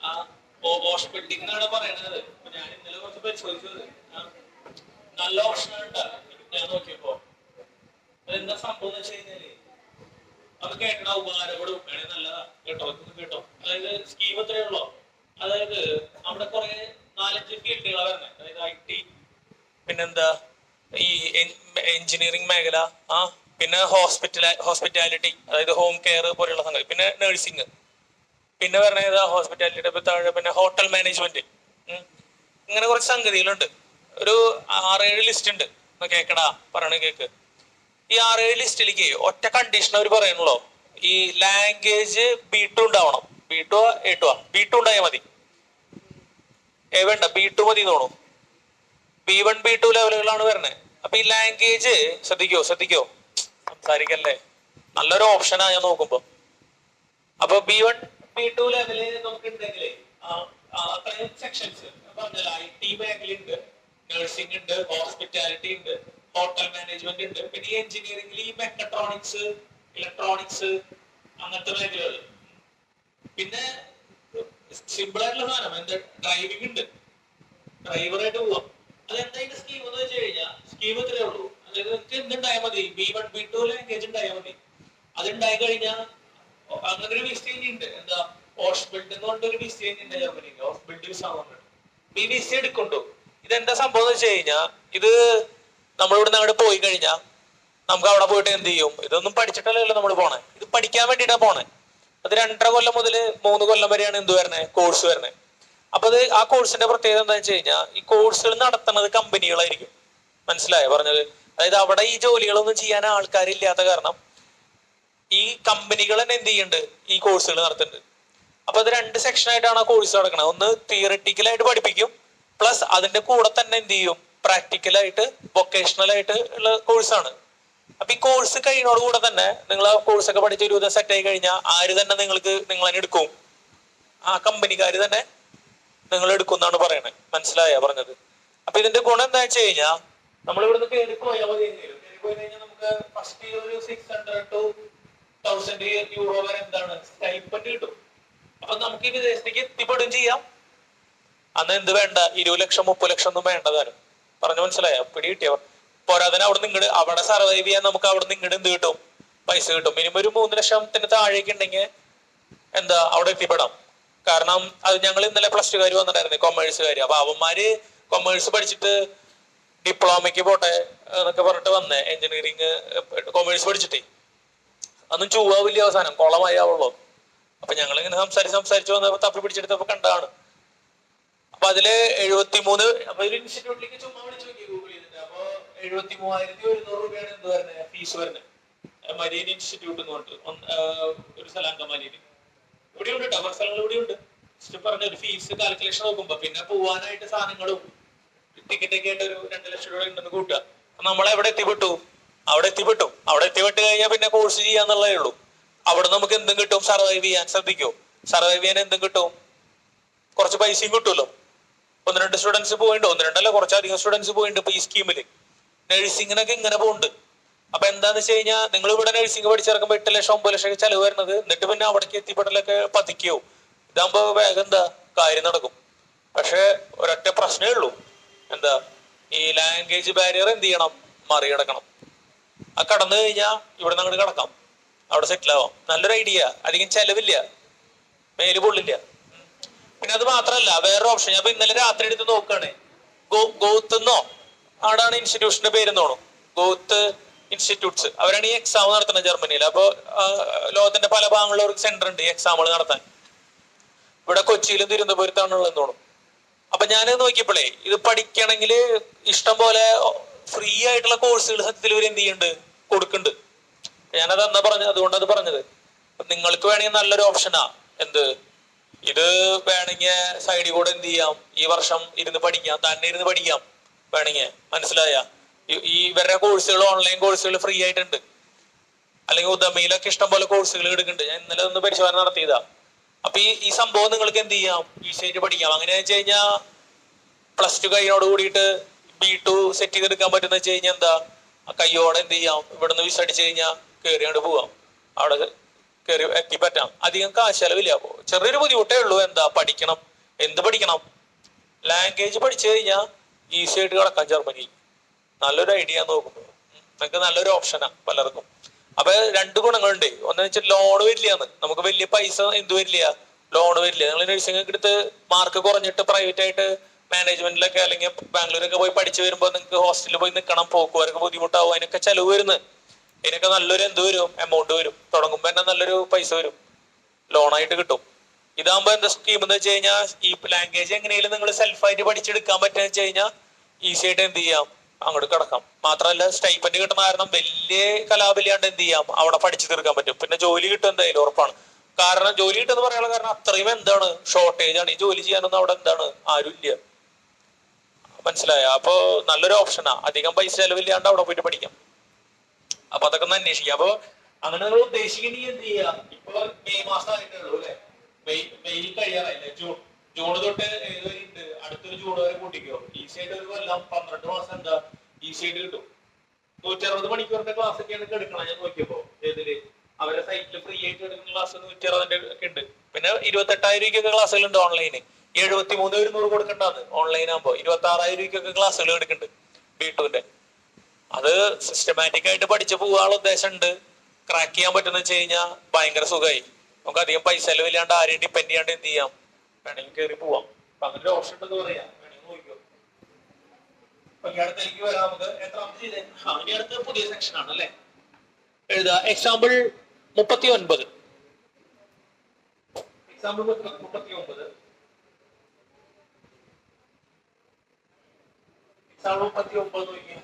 A: ആ ഓഷ് ബിൽഡിംഗ് എന്നാണ് പറയണത്. ഞാൻ ഇന്നലെ കുറച്ച് പരിശോധിച്ചത് നല്ല ഓപ്ഷൻ ഉണ്ട്. ഞാൻ നോക്കിയപ്പോ അതെന്താ സംഭവം എന്ന് വെച്ച് കഴിഞ്ഞാല് അത് കേട്ട ഉപകാരപ്പെടും വേണേ നല്ലതാ കേട്ടോ. കേട്ടോ, അതായത് സ്കീം എത്രയേ ഉള്ളൂ. അതായത് അവിടെ കുറെ 4-5 ഫീൽഡുകളാണ് വരുന്നത്. അതായത് IT, പിന്നെന്താ ഈ എഞ്ചിനീയറിംഗ് മേഖല, പിന്നെ ഹോസ്പിറ്റാലിറ്റി, അതായത് ഹോം കെയർ പോലെയുള്ള സംഗതി, പിന്നെ നഴ്സിംഗ്, പിന്നെ പറഞ്ഞത് ഹോസ്പിറ്റാലിറ്റിയുടെ താഴെ പിന്നെ ഹോട്ടൽ മാനേജ്മെന്റ്. ഇങ്ങനെ കുറച്ച് സംഗതികളുണ്ട്. ഒരു 6-7 ലിസ്റ്റ് ഉണ്ട്. കേക്കടാ പറയണ കേക്ക്. ഈ 6-7 ലിസ്റ്റിലേക്ക് ഒറ്റ കണ്ടീഷൻ അവർ പറയണല്ലോ, ഈ ലാംഗ്വേജ് B2 ഉണ്ടാവണം. B2 A2 B2 ഉണ്ടായാൽ മതി. വേണ്ട B2 മതി തോന്നും. B1 B2 ലെവലുകളാണ് വരുന്നത്. അപ്പൊ ഈ ലാംഗ്വേജ് ശ്രദ്ധിക്കോ സംസാരിക്കല്ലേ, നല്ലൊരു ഓപ്ഷനാ ഞാൻ നോക്കുമ്പോ. അപ്പൊ B1 B2 ലെവല് നമുക്ക് ഉണ്ടെങ്കിലേ അത്രയും സെക്ഷൻസ് പറഞ്ഞല്ലോ. IT മേഖലയുണ്ട്, നഴ്സിംഗ് ഉണ്ട്, ഹോസ്പിറ്റാലിറ്റി ഉണ്ട്, ഹോട്ടൽ മാനേജ്മെന്റ് ഉണ്ട്, പിന്നെ ഈ എഞ്ചിനീയറിംഗിൽ ഈ മെക്കട്രോണിക്സ്, ഇലക്ട്രോണിക്സ് അങ്ങനത്തെ മേഖലകൾ. പിന്നെ സിമ്പിൾ ആയിട്ടുള്ള സാധനം എന്താ, ഡ്രൈവിംഗ് ഉണ്ട്, ഡ്രൈവറായിട്ട് പോവാം. അതെന്താ ഇതിന്റെ സ്കീം എന്ന് വെച്ച് കഴിഞ്ഞാൽ സ്കീം ഇത്രയേ ഉള്ളൂ. അതായത് നിങ്ങൾക്ക് എന്തുണ്ടായാൽ മതി, B1 B2 ലാംഗ്വേജ് ഉണ്ടായാൽ മതി. അതുണ്ടായി കഴിഞ്ഞാൽ അങ്ങനെ ഒരു വിസ ഉണ്ട്, എന്താ ഓഷ് ബിൽഡ് എന്ന് പറഞ്ഞൊരു വിസ ഉണ്ട് ജർമ്മനിയിൽ. ഓഷ് ബിൽഡ് വിസ ഈ വിസ എടുക്കുന്നുണ്ടോ. ഇതെന്താ സംഭവം എന്ന് വെച്ച് കഴിഞ്ഞാൽ ഇത് നമ്മളിവിടെ അങ്ങോട്ട് പോയി കഴിഞ്ഞാൽ നമുക്ക് അവിടെ പോയിട്ട് എന്ത് ചെയ്യും, ഇതൊന്നും പഠിച്ചിട്ടല്ലല്ലോ നമ്മൾ പോണേ, ഇത് പഠിക്കാൻ വേണ്ടിയിട്ടാണ് പോണേ. അത് 2.5 കൊല്ലം മുതൽ 3 കൊല്ലം വരെയാണ് എന്ത് വരണേ, കോഴ്സ് വരണേ. അപ്പൊ അത് ആ കോഴ്സിന്റെ പ്രത്യേകത എന്താ വെച്ച് കഴിഞ്ഞാൽ ഈ കോഴ്സുകൾ നടത്തുന്നത് കമ്പനികളായിരിക്കും. മനസ്സിലായോ പറഞ്ഞത്? അതായത് അവിടെ ഈ ജോലികളൊന്നും ചെയ്യാൻ ആൾക്കാരില്ലാത്ത കാരണം ഈ കമ്പനികൾ തന്നെ എന്ത് ചെയ്യുന്നുണ്ട്, ഈ കോഴ്സുകൾ നടത്തുന്നുണ്ട്. അപ്പൊ അത് 2 സെക്ഷനായിട്ടാണ് ആ കോഴ്സ് നടക്കുന്നത്. ഒന്ന് തിയററ്റിക്കലായിട്ട് പഠിപ്പിക്കും, പ്ലസ് അതിന്റെ കൂടെ തന്നെ എന്ത് ചെയ്യും, പ്രാക്ടിക്കലായിട്ട് വൊക്കേഷണൽ ആയിട്ട് ഉള്ള കോഴ്സാണ്. അപ്പൊ ഈ കോഴ്സ് കഴിയുന്നതോടുകൂടെ തന്നെ നിങ്ങൾ ആ കോഴ്സൊക്കെ പഠിച്ച് ഒരു വിധം സെറ്റ് ആയി കഴിഞ്ഞാൽ ആര് തന്നെ നിങ്ങൾ തന്നെ എടുക്കും, ആ കമ്പനിക്കാർ തന്നെ നിങ്ങൾ എടുക്കും എന്നാണ് പറയണത്. മനസ്സിലായ പറഞ്ഞത്? അപ്പൊ ഇതിന്റെ ഗുണം എന്താ വെച്ച് കഴിഞ്ഞാൽ നമ്മൾ ഇവിടുന്ന് കയറി പോയാൽ മതി. പോയി കഴിഞ്ഞാൽ നമുക്ക് ഫസ്റ്റ് ഇയർ ഒരു 600 to 1000 euro വരെ എന്താണ് സ്റ്റൈപ്പൻഡ് കിട്ടും. അപ്പൊ നമുക്ക് ഈ വിദേശത്തേക്ക് എത്തിപ്പെടുകയും ചെയ്യാം. അന്ന് എന്ത് വേണ്ട, 20 ലക്ഷം 30 ലക്ഷം ഒന്നും വേണ്ടതാനും. പറഞ്ഞു മനസ്സിലായ? പിടി കിട്ടിയവർ പോരാതെ അവിടെ നിന്ന് അവിടെ സർവൈവ് ചെയ്യാൻ നമുക്ക് അവിടെ നിന്ന് എന്ത് കിട്ടും, പൈസ കിട്ടും. മിനിമം ഒരു 3 ലക്ഷത്തിന് താഴേക്ക് ഉണ്ടെങ്കിൽ എന്താ അവിടെ എത്തിപ്പെടാം. കാരണം അത് ഞങ്ങൾ ഇന്നലെ +2 വന്നിട്ടായിരുന്നു, കൊമേഴ്സുകാർ. അപ്പൊ അവന്മാര് കൊമേഴ്സ് പഠിച്ചിട്ട് ഡിപ്ലോമയ്ക്ക് പോട്ടെ എന്നൊക്കെ പറഞ്ഞിട്ട് വന്നേ, എഞ്ചിനീയറിങ് കൊമേഴ്സ് പഠിച്ചിട്ടേ അതൊന്നും ചൂവാവില്ല, അവസാനം കുളമായി ആവുള്ളൂ. അപ്പൊ ഞങ്ങൾ ഇങ്ങനെ സംസാരിച്ച് വന്നപ്പോ തപ്പി പിടിച്ചെടുത്തപ്പോ കണ്ടാണ്. അപ്പൊ അതില് 73, അപ്പൊ ഒരു ഇൻസ്റ്റിറ്റ്യൂട്ടിലേക്ക് ചുമ്മാ വിളിച്ചു നോക്കി ഗൂഗിൾ ചെയ്തിട്ട്. അപ്പൊ 73,100 രൂപയാണ് എന്ത് വരുന്നത്, ഫീസ് വരുന്നത്. മരീൻ ഇൻസ്റ്റിറ്റ്യൂട്ട് എന്ന് പറഞ്ഞിട്ട് ഒരു സ്ഥലം അങ്കമാലിയിൽ ഇവിടെ ഉണ്ട് കേട്ടോ, കുറച്ച് സ്ഥലങ്ങൾ ഇവിടെ ഉണ്ട്. പറഞ്ഞ ഒരു ഫീസ് കാൽക്കുലേഷൻ നോക്കുമ്പോ പിന്നെ പോവാനായിട്ട് സാധനങ്ങളും ടിക്കറ്റ് ഒക്കെ ആയിട്ട് ഒരു 2 ലക്ഷം രൂപ ഉണ്ടെന്ന് കൂട്ടുക. നമ്മൾ എവിടെ എത്തിപ്പെട്ടു, അവിടെ എത്തിപ്പെട്ട് കഴിഞ്ഞാൽ പിന്നെ കോഴ്സ് ചെയ്യാന്നുള്ളതേ ഉള്ളൂ. അവിടെ നമുക്ക് എന്തും കിട്ടും, സർവൈവ് ചെയ്യാൻ. ശ്രദ്ധിക്കോ, സർവൈവ് ചെയ്യാൻ എന്തും കിട്ടും, കുറച്ച് പൈസയും കിട്ടുമല്ലോ. 1-2 സ്റ്റുഡൻസ് പോയിട്ടുണ്ട്, 1-2 കുറച്ചധികം സ്റ്റുഡൻസ് പോയിട്ടുണ്ട് ഇപ്പൊ ഈ സ്കീമില്. നഴ്സിംഗിനൊക്കെ ഇങ്ങനെ പോകുന്നുണ്ട്. അപ്പൊ എന്താന്ന് വെച്ച് കഴിഞ്ഞാൽ നിങ്ങൾ ഇവിടെ നഴ്സിംഗ് പഠിച്ചിറക്കുമ്പോൾ 8 ലക്ഷം 9 ലക്ഷം ചെലവ് വരുന്നത്. എന്നിട്ട് പിന്നെ അവിടേക്ക് എത്തിപ്പെടലൊക്കെ പതിക്കോ. ഇതാകുമ്പോ വേഗം എന്താ കാര്യം നടക്കും. പക്ഷെ ഒരൊറ്റ പ്രശ്നമേ ഉള്ളൂ, എന്താ ഈ ലാംഗ്വേജ് ബാരിയർ എന്ത് ചെയ്യണം, മറികടക്കണം. ആ കടന്നു കഴിഞ്ഞാൽ ഇവിടെ നിന്ന് അങ്ങോട്ട് കിടക്കാം, അവിടെ സെറ്റിൽ ആവാം. നല്ലൊരു ഐഡിയ, അധികം ചെലവില്ല, മേല് പൊള്ളില്ല. പിന്നെ അത് മാത്രല്ല വേറൊരു ഓപ്ഷൻ ഞാൻ ഇന്നലെ രാത്രി എടുത്ത് നോക്കുകയാണ്. ഗോത്തെന്നോ ആടാണ് ഇൻസ്റ്റിറ്റ്യൂഷന്റെ പേരെന്ന് തോന്നുന്നു, ഗോത്ത് ഇൻസ്റ്റിറ്റ്യൂട്ട്സ്. അവരാണ് ഈ എക്സാം നടത്തുന്നത് ജർമ്മനിയിൽ. അപ്പോൾ ലോകത്തിന്റെ പല ഭാഗങ്ങളിലും അവർക്ക് സെന്റർ ഉണ്ട് ഈ എക്സാമുകൾ നടത്താൻ. ഇവിടെ കൊച്ചിയിലും തിരുവനന്തപുരത്താണുള്ളതെന്ന് തോന്നുന്നു. അപ്പൊ ഞാൻ നോക്കിയപ്പോഴേ ഇത് പഠിക്കണമെങ്കിൽ ഇഷ്ടം പോലെ ഫ്രീ ആയിട്ടുള്ള കോഴ്സുകൾ സത്യത്തിൽ ഇവർ എന്ത് ചെയ്യുന്നുണ്ട്, കൊടുക്കുന്നുണ്ട്. ഞാനത് എന്നാ പറഞ്ഞത്, അതുകൊണ്ട് അത് പറഞ്ഞത്. നിങ്ങൾക്ക് വേണമെങ്കിൽ നല്ലൊരു ഓപ്ഷനാ എന്ത്, ഇത് വേണമെങ്കിൽ സൈഡിൽ കൂടെ എന്ത് ചെയ്യാം, ഈ വർഷം ഇരുന്ന് പഠിക്കാം, തന്നെ ഇരുന്ന് പഠിക്കാം വേണമെങ്കിൽ. മനസ്സിലായ? ഈ ഇവരുടെ കോഴ്സുകൾ, ഓൺലൈൻ കോഴ്സുകൾ ഫ്രീ ആയിട്ടുണ്ട്. അല്ലെങ്കിൽ ഉദമിയിലൊക്കെ ഇഷ്ടം പോലെ കോഴ്സുകൾ എടുക്കുന്നുണ്ട്. ഞാൻ ഇന്നലെ ഒന്ന് പരിശോധന നടത്തിയതാ. അപ്പൊ ഈ സംഭവം നിങ്ങൾക്ക് എന്ത് ചെയ്യാം, ഈസി ആയിട്ട് പഠിക്കാം. അങ്ങനെ വെച്ച് കഴിഞ്ഞാൽ +2 കഴിഞ്ഞോട് കൂടിയിട്ട് B2 സെറ്റ് ചെയ്തെടുക്കാൻ പറ്റുന്ന വെച്ച് കഴിഞ്ഞാൽ എന്താ, കയ്യോടെ എന്ത് ചെയ്യാം, ഇവിടുന്ന് വിസ അടിച്ചു കഴിഞ്ഞാൽ കയറിയാണ്ട് പോവാം. അവിടെ കയറി എത്തി പറ്റാം. അധികം കാശ് ചെലവില്ല. ചെറിയൊരു ബുദ്ധിമുട്ടേ ഉള്ളൂ. എന്താ പഠിക്കണം? എന്ത് പഠിക്കണം? ലാംഗ്വേജ് പഠിച്ചു കഴിഞ്ഞാൽ ഈസി ആയിട്ട് കിടക്കാം ജർമ്മനി. നല്ലൊരു ഐഡിയ നോക്കുമ്പോൾ നിങ്ങൾക്ക് നല്ലൊരു ഓപ്ഷനാ പലർക്കും. അപ്പൊ രണ്ട് ഗുണങ്ങളുണ്ട്. ഒന്നെന്ന് വെച്ചാൽ ലോണ് വരില്ലാന്ന്. നമുക്ക് വലിയ പൈസ എന്ത് വരില്ല, ലോണ് വരില്ല. നിങ്ങൾ നഴ്സിംഗ് ഒക്കെ എടുത്ത് മാർക്ക് കുറഞ്ഞിട്ട് പ്രൈവറ്റ് ആയിട്ട് മാനേജ്മെന്റിലൊക്കെ അല്ലെങ്കിൽ ബാംഗ്ലൂരൊക്കെ പോയി പഠിച്ചു വരുമ്പോൾ നിങ്ങൾക്ക് ഹോസ്റ്റലിൽ പോയി നിൽക്കണം, പോക്കുവരൊക്കെ ബുദ്ധിമുട്ടാവും, അതിനൊക്കെ ചെലവ് വരുന്നത്. ഇതിനൊക്കെ നല്ലൊരു എന്ത് വരും, എമൗണ്ട് വരും. തുടങ്ങുമ്പോൾ തന്നെ നല്ലൊരു പൈസ വരും, ലോണായിട്ട് കിട്ടും. ഇതാകുമ്പോ എന്താ സ്കീം എന്ന് വെച്ച് കഴിഞ്ഞാൽ ഈ ലാംഗ്വേജ് എങ്ങനെയും നിങ്ങൾ സെൽഫായിട്ട് പഠിച്ചെടുക്കാൻ പറ്റുന്ന വെച്ച് കഴിഞ്ഞാൽ ഈസി ആയിട്ട് എന്ത് ചെയ്യാം, അങ്ങോട്ട് കിടക്കാം. മാത്രമല്ല സ്റ്റൈപ്പൻഡ് കിട്ടുന്ന കാരണം വലിയ കലാപില്ലാണ്ട് എന്ത് ചെയ്യാം, അവിടെ പഠിച്ചു തീർക്കാൻ പറ്റും. പിന്നെ ജോലി കിട്ടും എന്തായാലും ഉറപ്പാണ്. കാരണം ജോലി കിട്ടുമെന്ന് പറയാനുള്ള കാരണം അത്രയും എന്താണ് ഷോർട്ടേജ് ആണ്. ഈ ജോലി ചെയ്യാനൊന്നും അവിടെ എന്താണ് ആരും ഇല്ല. മനസ്സിലായ? അപ്പൊ നല്ലൊരു ഓപ്ഷനാ. അധികം പൈസ ചെലവില്ലാണ്ട് അവിടെ പോയിട്ട് പഠിക്കാം. അപ്പൊ അതൊക്കെ ഒന്ന് അന്വേഷിക്കാം. അപ്പൊ അങ്ങനെ നിങ്ങൾ ഉദ്ദേശിക്കണമെങ്കിൽ എന്ത് ചെയ്യാം, ഇപ്പൊ മെയ് മാസം ആയിട്ടേ ഉള്ളൂ അല്ലെ, മെയ് കഴിയാറായില്ലേ, ജൂൺ തൊട്ട് ഏതുവരെ ഉണ്ട്, അടുത്തൊരു ജൂൺ വരെ കൂട്ടിക്കോ. ഈസി ആയിട്ട് ഒരു കൊല്ലം 12 മാസം എന്താ ഈസി ആയിട്ട് കിട്ടും. 160 മണിക്കൂറിന്റെ ക്ലാസ് ഒക്കെയാണ് എടുക്കണം. ഞാൻ നോക്കിയപ്പോ ഏതില് അവരുടെ സൈറ്റിൽ ഫ്രീ ആയിട്ട് എടുക്കുന്ന ക്ലാസ് 160 ഒക്കെ ഉണ്ട്. പിന്നെ 28,000 രൂപയ്ക്കൊക്കെ ക്ലാസ്സുകളുണ്ട് ഓൺലൈന്. 73,100 കൊടുക്കണ്ടാന്ന് ഓൺലൈൻ ആകുമ്പോ 26,000 രൂപയ്ക്കൊക്കെ ക്ലാസ്സുകൾ എടുക്കുന്നുണ്ട് B2ന്റെ. അത് സിസ്റ്റമാറ്റിക് ആയിട്ട് പഠിച്ചു പോകാനുള്ള ഉദ്ദേശം ഉണ്ട്. ക്രാക്ക് ചെയ്യാൻ പറ്റുന്ന വെച്ച് കഴിഞ്ഞാൽ ഭയങ്കര സുഖമായി. നമുക്ക് അധികം പൈസ ചെലവില്ലാണ്ട് ആരെയും ഡിപ്പെൻഡ് ചെയ്യാണ്ട് എന്ത് ചെയ്യാം, വേണമെങ്കിൽ കയറി പോവാം. അപ്പൊ അങ്ങനെ ഒരു ഓപ്ഷൻ ഉണ്ടെന്ന് പറയാം. വേണമെങ്കിൽ നോക്കിക്കോ. അപ്പൊ ഇനി അടുത്തേക്ക് വരാം. നമുക്ക് എത്രാമത്തെ ചെയ്തേ? ഇനി അടുത്ത പുതിയ സെക്ഷൻ ആണ് അല്ലെ. എഴുതാ എക്സാമ്പിൾ 39. എക്സാമ്പിൾ 39. എക്സാമ്പിൾ 39 നോക്കിയാ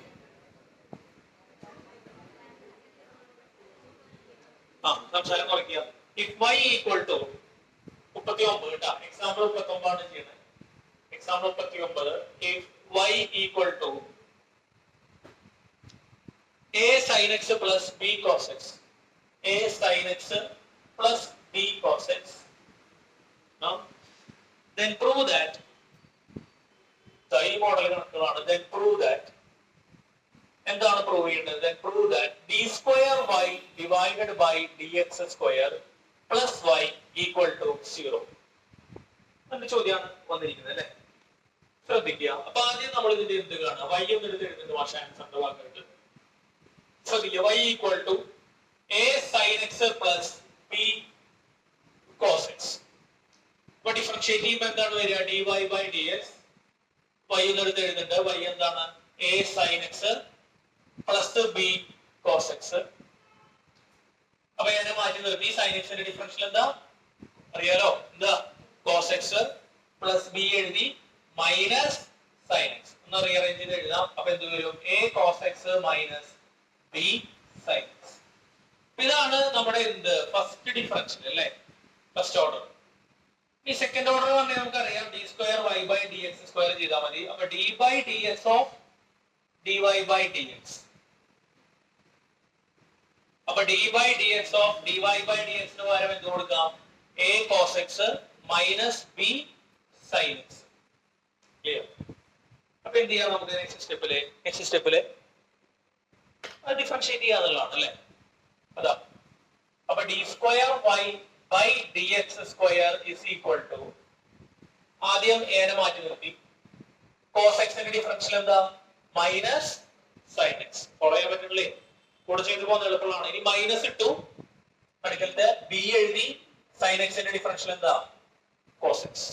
A: സംസാരം കുറയ്ക്കുക. ഇഫ് y ഈക്വൽ ടു 39 കേട്ടാ. എക്സാമ്പിൾ 39 ആണ് ചെയ്യുന്നത്. Example 39. If y equal to a sin x plus b cos x, a sin x plus b cos x, then prove that, ഈ model കണക്കുകളാണ്. then prove that, എന്താണ് prove ചെയ്യേണ്ടത്? then prove that d square y divided by dx square plus y equal to 0. എന്ന ചോദ്യമാണ് വന്നിരിക്കുന്നത് അല്ലെ. ശ്രദ്ധിക്കുക. അപ്പൊ ആദ്യം നമ്മൾ ഇതിന്റെ എന്ത് കാണാം, y എന്ന് എടുത്ത് എഴുതുന്നത് ഭാഷ ആൻസറിന്റെ വാക്കായിട്ട്. ശ്രദ്ധിക്കുക. y equal to a sin x plus b cos x. അപ്പൊ ഡിഫറൻഷിയേറ്റ് ചെയ്യുമ്പോൾ എന്താണ് വരിക, dy by dx. y എന്ന് എടുത്ത് എഴുതുന്നുണ്ട്. y എന്താണ്, a sin x plus B cos X. അപ്പൊ എന്നെ മാറ്റി നിർത്തി. സൈൻ എക്സിന്റെ ഡിഫറൻഷ്യൽ എന്താ അറിയാലോ, എന്താ കോസ് എക്സ് പ്ലസ് ബി എഴുതി മൈനസ് സൈൻ എക്സ്. ഒന്ന് റീഅറേഞ്ച് ചെയ്ത് എഴുതാം. അപ്പൊ എന്ത് വരും, A cos X minus B sine X. ഇതാണ് നമ്മുടെ എന്ത് ഫസ്റ്റ് ഡിഫറൻഷ്യൽ അല്ലെ, ഫസ്റ്റ് ഓർഡർ. ഈ സെക്കൻഡ് ഓർഡർ തന്നെ നമുക്കറിയാം, D square Y by D X square ചെയ്താൽ മതി. അപ്പൊ D by D X of D Y by D X. അപ്പൊ D by D X of D Y by D എക്സിന് പകരം എന്ത് കൊടുക്കാം, a cos X minus B sine x. Clear? അപ്പൊ എന്ത് ചെയ്യാം നമുക്ക് നെക്സ്റ്റ് സ്റ്റെപ്പില് അത് ഡിഫറൻഷിയേറ്റ് ചെയ്യാന്നുള്ളതാണ് അല്ലെ. അതാ. അപ്പൊ D square Y by D X square is equal to, ആദ്യം എനെ മാറ്റി നിർത്തി, കോസ് എക്സിന്റെ ഡിഫറൻഷ്യൽ എന്താ, മൈനസ് സൈൻ എക്സ്. ഫോളോ ചെയ്യാൻ പറ്റില്ലേ? കൂടെ ചെയ്ത് പോകുന്ന എളുപ്പമാണ്. ഇനി മൈനസ് ഇട്ടു, അടുക്കലത്തെ ബി എഴുതി, സൈൻ എക്സിന്റെ ഡിഫറൻഷ്യൽ എന്താ, കോസ് എക്സ്.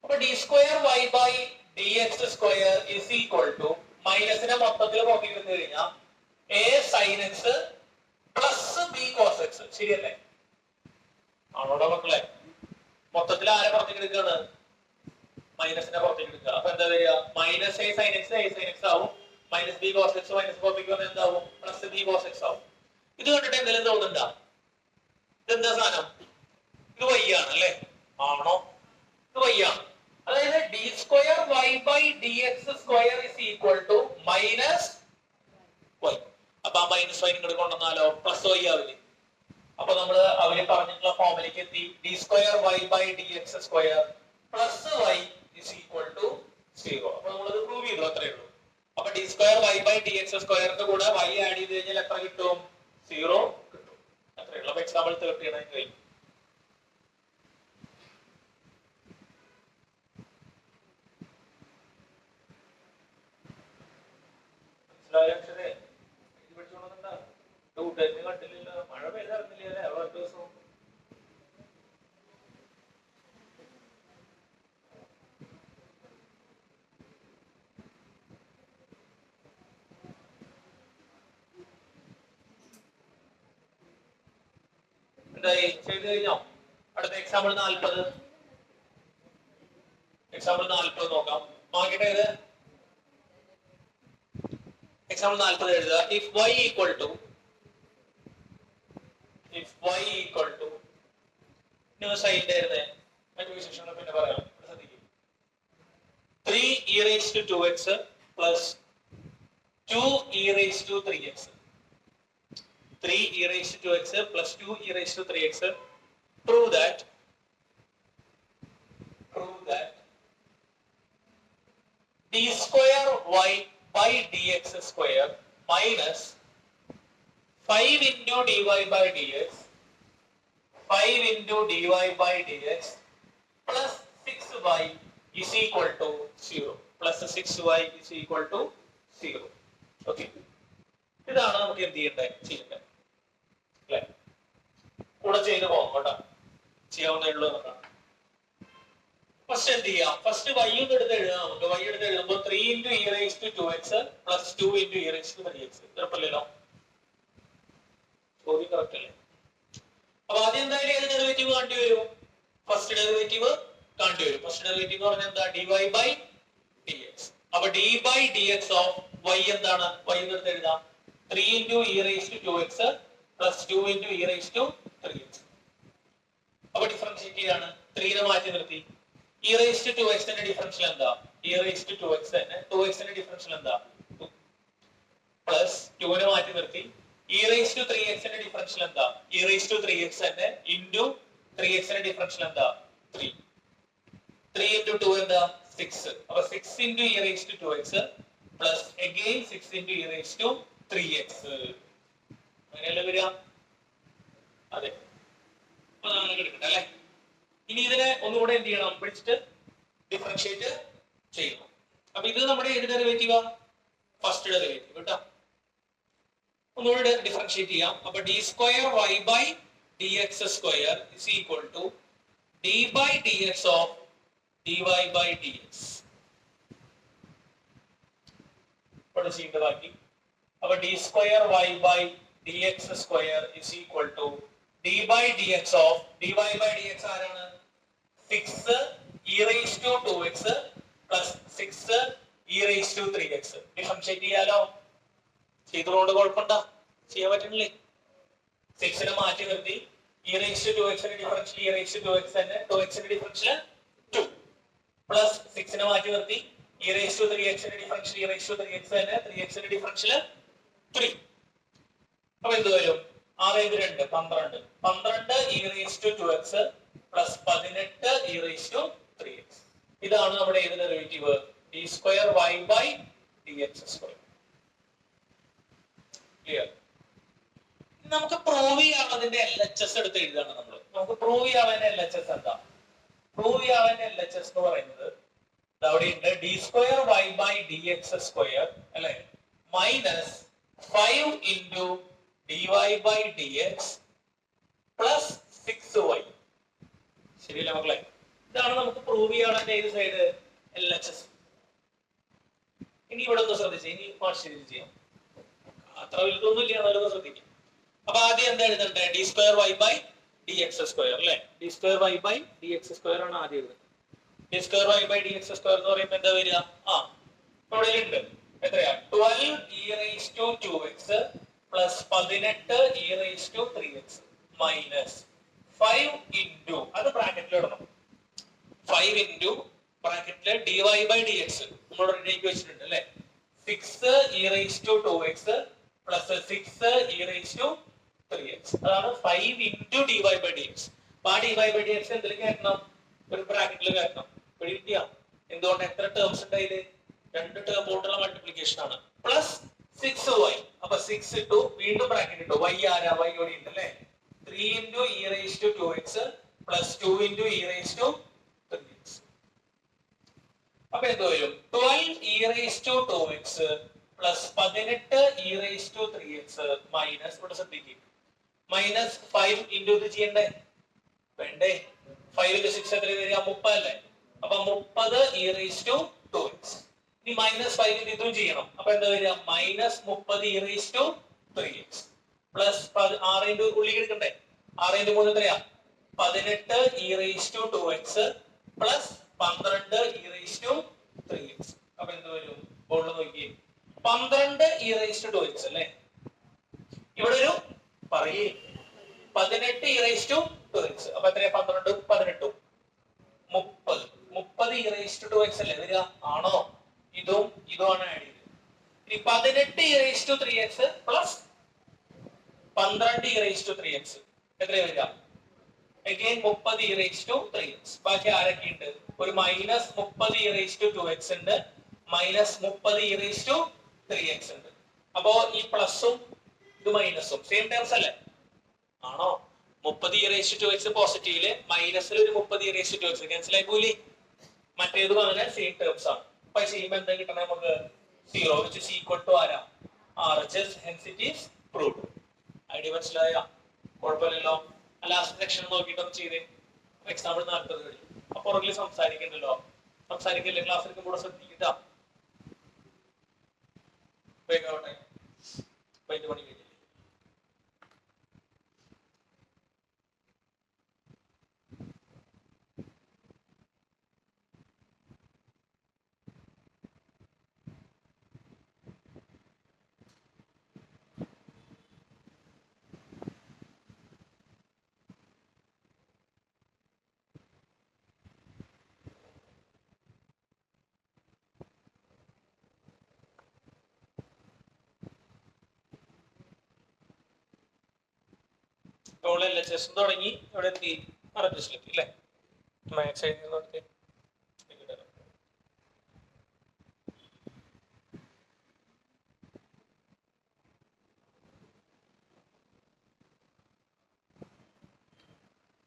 A: അപ്പൊ D square Y by D X square is equal to, മൈനസിനെ മൊത്തത്തിൽ നോക്കി വന്നു കഴിഞ്ഞാൽ A sine X plus B cos X. ശരിയല്ലേ? ആണോടാ മക്കളെ? മൊത്തത്തിൽ ആരെ പുറത്തേക്ക് എടുക്കുകയാണ്, മൈനസിനെ പുറത്തേക്ക് എടുക്കുക. അപ്പൊ എന്താ വരിക, മൈനസ് എ സൈൻ എക്സ് ആവും, minus b cos X minus പുറത്തേക്ക് വന്നാൽ എന്താവും, പ്ലസ് ബി കോസ് എക്സ് ആവും. ഇത് കണ്ടിട്ട് എന്തെങ്കിലും തോന്നുന്നുണ്ടോ? ഇതെന്താ സാധനം? ഇത് y ആണ് അല്ലെ? ആണോ? ഇത് y ആണ്. അതായത് d square Y by D X square is equal to minus y. അപ്പൊ ആ മൈനസ് വൈ ഇങ്ങോട്ട് കൊണ്ടുവന്നാലോ പ്ലസ് വൈ ആവില്ലേ? അപ്പൊ നമ്മള് അവര് പറഞ്ഞിട്ടുള്ള ഫോമിലേക്ക് എത്തി. D square Y by D X square plus y is equal to 0. അപ്പൊ നമ്മളത് പ്രൂവ് ചെയ്തു, അത്രേ ഉള്ളൂ. അപ്പൊ D square Y by D x സ്ക്വയറിന്റെ കൂടെ y ആഡ് ചെയ്ത് കഴിഞ്ഞാൽ എത്ര കിട്ടും, 0 കിട്ടും. അത്രയുള്ള എക്സാമ്പിൾ 39 കഴിഞ്ഞു. മനസ്സിലായ കണ്ടില്ലല്ലോ, മഴ പെയ്തറിഞ്ഞില്ലേ ഒറ്റ ദിവസം. എന്തായി, ചെയ്ത് കഴിഞ്ഞോ? അടുത്ത എക്സാമ്പിൾ 40. എക്സാമ്പിൾ 40 നോക്കാം. നോക്കിട്ടെ ഇത് എക്സാമ്പിൾ 40 എഴുതുക. If y equal to news ആയിട്ടായിരുന്നേ, മറ്റു വിശേഷങ്ങൾ പിന്നെ പറയാം. ശ്രദ്ധിക്കും. 3e raised to 2x plus 2e raised to 3x. 3e raised to 2x plus 2e raised to 3x. Prove that d square y by dx square minus 5 into dy by dx 5 into dy by dx plus 6y is equal to 0. Plus 6y is equal to 0. Okay. ഇതാണ് നമുക്ക് എന്ത് ചെയ്യേണ്ടത് അല്ലേ? കൂടെ ചെയ്ത് പോകാം കേട്ടോ, ചെയ്യാവുന്നേ ഉള്ളൂ എന്നൊക്കെ. ഫസ്റ്റ് എന്ത് ചെയ്യാം? ഫസ്റ്റ് y ഒന്ന് എടുത്ത് എഴുതാം. നമുക്ക് y എടുത്ത് എഴുതുമ്പോൾ 3 into e raised to 2x plus 2 into e raised to 3x. ഉറപ്പല്ലല്ലോ? ചോദ്യം കറക്റ്റ് അല്ലേ? അപ്പൊ ആദ്യം എന്തായാലും ഏത് ഡെറിവേറ്റീവ് കാണേണ്ടി വരും? ഫസ്റ്റ് ഡെറിവേറ്റീവ് കാണേണ്ടി വരും. ഫസ്റ്റ് ഡെറിവേറ്റീവ് എന്ന് പറഞ്ഞാൽ എന്താ? dy by dx. അപ്പൊ d by dx of y എന്താണ്? y എന്ന് എടുത്ത് എഴുതാം. 3 into e raised to 2x plus 2 into e raised to 3x. അപ്പൊ ഡിഫറൻഷിയേറ്റ് ചെയ്യാണ്. 3 നെ മാറ്റി നിർത്തി. e raised to 2x ന്റെ ഡിഫറൻഷ്യൽ എന്താ? e raised to 2x തന്നെ. 2x ന്റെ ഡിഫറൻഷ്യൽ എന്താ? 2 പ്ലസ് 2 നെ മാറ്റി നിർത്തി. e raised to 3x ന്റെ ഡിഫറൻഷ്യൽ എന്താ? e raised to 3x തന്നെ into 3x ന്റെ ഡിഫറൻഷ്യൽ എന്താ? 3. 3 into 2 എന്താ? 6. അപ്പൊ 6 into e raised to 2x plus again 6 into e raised to 3x. അങ്ങനെയല്ലേ വരിക? അതെ. അപ്പൊ അങ്ങനെ എടുക്കട്ടെ അല്ലേ? ഇനി ഇതിനെ ഒന്നുകൂടെ എന്ത് ചെയ്യണം? പിടിച്ചിട്ട് ഡിഫറൻഷിയേറ്റ് ചെയ്യണം. അപ്പൊ ഇത് നമ്മുടെ ഏത് ഡെറിവേറ്റീവാ? ഫസ്റ്റ് ഡെറിവേറ്റീവ് കേട്ടോ. ഒന്നുകൂടെ ഡിഫറൻഷിയേറ്റ് ചെയ്യാം. അപ്പൊ d square y by dx square is equal to d by dx of dy by dx. ഇവിടെ ചെയ്യേണ്ട ബാക്കി. അപ്പൊ d square y by dx square is equal to d by dx of dy by dx ആരാണ്? 6 e raised to 2x plus 6 e raised to 3x. Differentiate ചെയ്യാലോ? ചെയ്തതുകൊണ്ട് കുഴപ്പമുണ്ടോ? ചെയ്യാൻ പറ്റുന്നില്ലേ? 6 നെ മാറ്റി നിർത്തി. e raised to 2x ന്റെ differential e raised to 2x തന്നെ. 2x ന്റെ ഡിഫറൻഷ്യൽ 2 പ്ലസ് 6 നെ മാറ്റി നിർത്തി. e raised to 3x ന്റെ differential e raised to 3x തന്നെ. 3x ന്റെ ഡിഫറൻഷ്യൽ 3. അപ്പൊ എന്ത് വരും? 6 2 12. 12 e raised to 2x plus 18 e raised to 3x. ഇതാണ് നമ്മുടെ ഏത് derivative? d square y by dx square. Clear? നമുക്ക് പ്രൂവ് ചെയ്യാനുള്ളതിന്റെ LHS എടുത്ത് എഴുതാണ് നമ്മൾ. നമുക്ക് പ്രൂവ് ചെയ്യാനുള്ളതിന്റെ LHS എന്താ? പ്രൂവ് ചെയ്യാനുള്ളതിന്റെ LHS എന്ന് പറയുന്നത് അവിടെ ഉണ്ട്. d square y by dx square അല്ലേ minus 5 into dy by dx plus 6y. ശരിയല്ലേ മക്കളെ? ഇതാണ് നമുക്ക് പ്രൂവ് ചെയ്യാനുള്ള ഏത് സൈഡ്? LHS. ഇനി ഇവിടെ ഒന്ന് ശ്രദ്ധിച്ചേ. ഇനി പാർഷ്യലി ചെയ്യാം. അത്ര വലുതൊന്നും ഇല്ല, എന്നാലും ശ്രദ്ധിക്കാം. അപ്പൊ ആദ്യം എന്താ എഴുതണ്ടേ? d square y by dx square അല്ലേ? d square y by dx square ആണ് ആദ്യം എഴുതുന്നത്. d square y by dx square എന്ന് പറയുമ്പോൾ എന്താ വരിക? ഇവിടെ ഉണ്ട്. എത്രയാ? 12 e raised to 2x plus 18 e raised to 3x minus 5 into അത് ബ്രാക്കറ്റിൽ ഇടണം. 5 into ബ്രാക്കറ്റിൽ dy by dx നമ്മൾ റെഡിയാക്കി വെച്ചിട്ടുണ്ട് അല്ലേ? 6 e raised to 2x plus 6 e raised to 3x. അതാണ് 5 into dy by dx. അപ്പൊ ആ dy by dx എന്തിൽ കയറ്റണം? ഒരു ബ്രാക്കറ്റിൽ കയറ്റണം. പിടികിട്ടിയാ? എന്തുകൊണ്ട്? എത്ര ടേംസ് ഉണ്ട് അതില്? 2 ടേം കൊണ്ടുള്ള മൾട്ടിപ്ലിക്കേഷൻ ആണ്. Plus 6y. അപ്പൊ 6 ഇട്ടു, വീണ്ടും ബ്രാക്കറ്റ് ഇട്ടു. y ആരാ? y ഓടി ഉണ്ട് അല്ലേ? 3 into e raised to 2x plus 2 into e raised to 3x. അപ്പൊ എന്ത് വരും? 12 e raised to 2x plus 18 e raised to 3x minus ഇവിടെ ശ്രദ്ധിക്കുക minus 5 into ഇത് ചെയ്യണ്ടേ വേണ്ടേ? 5 into 6 എത്ര വരിക? 30 അല്ലേ? അപ്പൊ 30 e raised to 2x. ഇനി minus 5 into ഇതും ചെയ്യണം. അപ്പൊ എന്താ വരിക? minus 30 e raised to 3x plus 6 into ഉള്ളിൽ എടുക്കണ്ടേ? 6 into 3 എത്രയാ? 18 e raised to 2x plus 12 e raised to 3x. അപ്പൊ എന്ത് വരും? ബോർഡിൽ നോക്കിയേ 12 e raised to 2x അല്ലേ? ഇവിടെ ഒരു പറയേ 18 e raised to 2x. അപ്പൊ എത്രയാ? 12 18 30 e raised to 2x അല്ലേ വരിക? ആണോ? ഇതുമാണ് ആഡ് ചെയ്തത്. ഇനി 18 e raised to 3x plus 12 e raised to 3x എത്രയാ വരിക? again 30 e raised to 3x. ബാക്കി ആരൊക്കെ ഉണ്ട്? ഒരു minus 30 e raised to 2x ഉണ്ട്, minus 30 e raised to 3x ഉണ്ട്. അപ്പോ ഈ പ്ലസും ഇത് മൈനസും സെയിം ടേംസ് അല്ലേ? ആണോ? 30 e raised to 2x പോസിറ്റീവില്, മൈനസിൽ ഒരു 30 e raised to 2x cancel ആയി പോയി. മറ്റേതും അങ്ങനെ സെയിം ടേംസ് ആണ്. അപ്പൊ ചെയ്യുമ്പോൾ എന്താ കിട്ടണേ നമുക്ക്? 0 which is equal to ആരാ? RHS. hence it is proved. Idea മനസ്സിലായോ? കുഴപ്പമില്ലല്ലോ. ലാസ്റ്റ് സെക്ഷൻ നോക്കിയിട്ടൊന്ന് ചെയ്തേ. എക്സാമ്പിൾ 40 കഴിഞ്ഞു. അപ്പൊ പുറകിൽ സംസാരിക്കണ്ടല്ലോ, സംസാരിക്കില്ല ക്ലാസ്സിലേക്ക് കൂടെ ശ്രദ്ധിക്കട്ടോ. വേഗാവട്ടെ, 5 മണി കഴിഞ്ഞില്ലേ? LHS തുടങ്ങി ഇവിടെ എത്തി, RHSലെത്തി അല്ലേ? മാത്സ് എഴുതി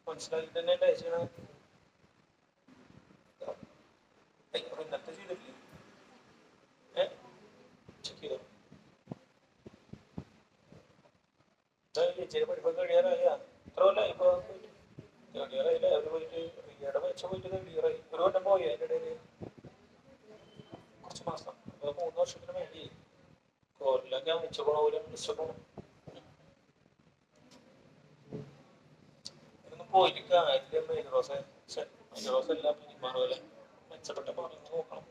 A: മനസ്സിലാക്കി തന്നെ അയച്ചാണ്. ഇന്നത്തെ ചെയ്തിട്ടില്ലേ? ചെക്ക് ചെയ്തോ. പഠിപ്പൊക്കെ കഴിയാറായ എത്ര കൊല്ലം ഇപ്പൊ? ക്ലിയറായില്ലേ? അവര് പോയിട്ട് റിയയുടെ വെച്ച പോയിട്ട് ക്ലിയറായി. ഒരു വട്ടം പോയി അതിന്റെ ഇടയില് കുറച്ച് മാസം, 3 വർഷത്തിന് വേണ്ടി കോറിലൊക്കെ വെച്ച പോണ പോലെ പോണം. ഇതൊന്നും പോയിട്ട് കാര്യമില്ല. മെയിൻറോസ് എല്ലാം പെരുമാറുമല്ലേ? മെച്ചപ്പെട്ട മാർഗങ്ങൾ നോക്കണം.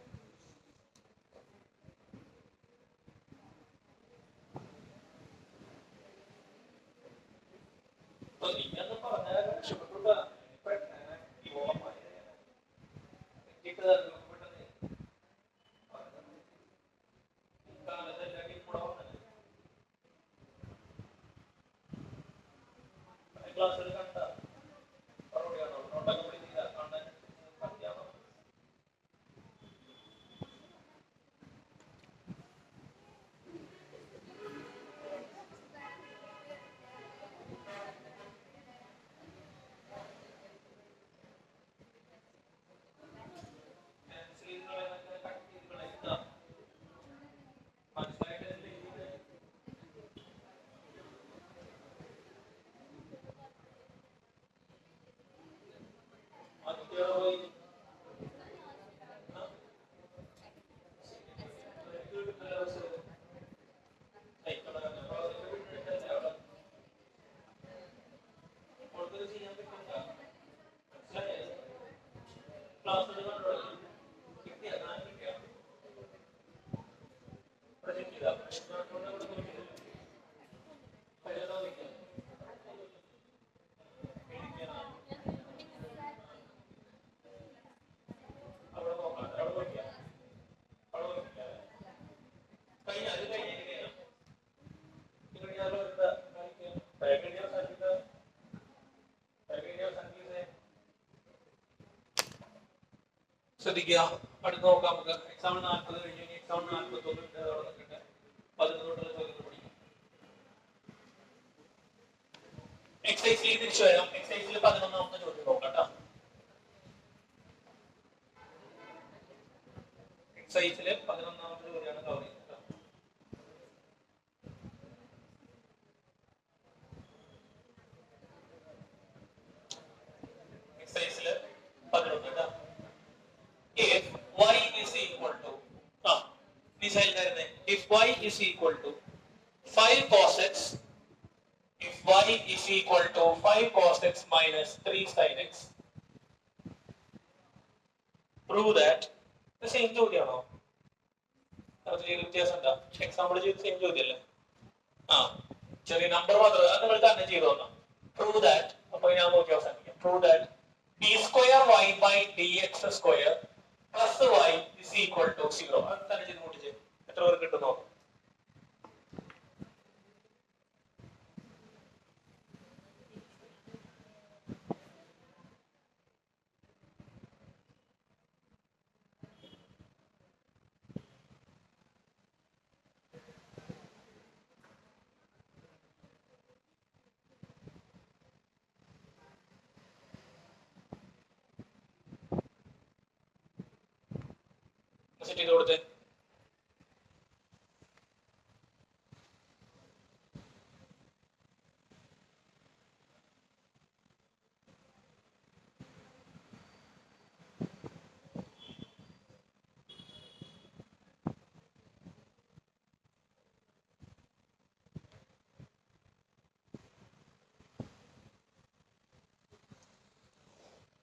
A: ശ്രദ്ധിക്കുക. അടുത്ത് നോക്കാം നമുക്ക്. എക്സാമ്പിൾ 40 കഴിഞ്ഞു. എക്സാമ്പിൾ 41 11 തൊട്ടുള്ള ചോദ്യങ്ങൾ പഠിക്കും. എക്സസൈസ് എക്സസൈസിലേക്ക് തിരിച്ചു വരാം. എക്സസൈസിൽ 11ാമത്തെ ചോദ്യം നോക്കാം കേട്ടോ. എക്സസൈസില് 11ാമത്തെ ചോദ്യമാണ് കവർ ചെയ്യുന്നത്. എക്സസൈസില് 11 കേട്ടോ. If y is equal to if y is equal to 5 cos x, if y is equal to 5 cos x minus 3 sin x, prove that the same ചോദ്യമാണോ? അത് വ്യത്യാസം എന്താ? എക്സാമ്പിൾ ചെയ്ത് സെയിം ചോദ്യമല്ലേ? ചെറിയ നമ്പർ മാത്രം അത് നിങ്ങൾ തന്നെ ചെയ്തു തന്നാ. പ്രൂവ് ദാറ്റ്, അപ്പൊ ഞാൻ നോക്കി അവസാനിക്കാം. Prove that d square y by dx square plus y is equal to 0. അത് തന്നെ ചെയ്ത് കൂട്ടിച്ച് എത്ര പേർക്ക് കിട്ടും നോക്കാം. സെറ്റ് ചെയ്ത് കൊടുത്തേ.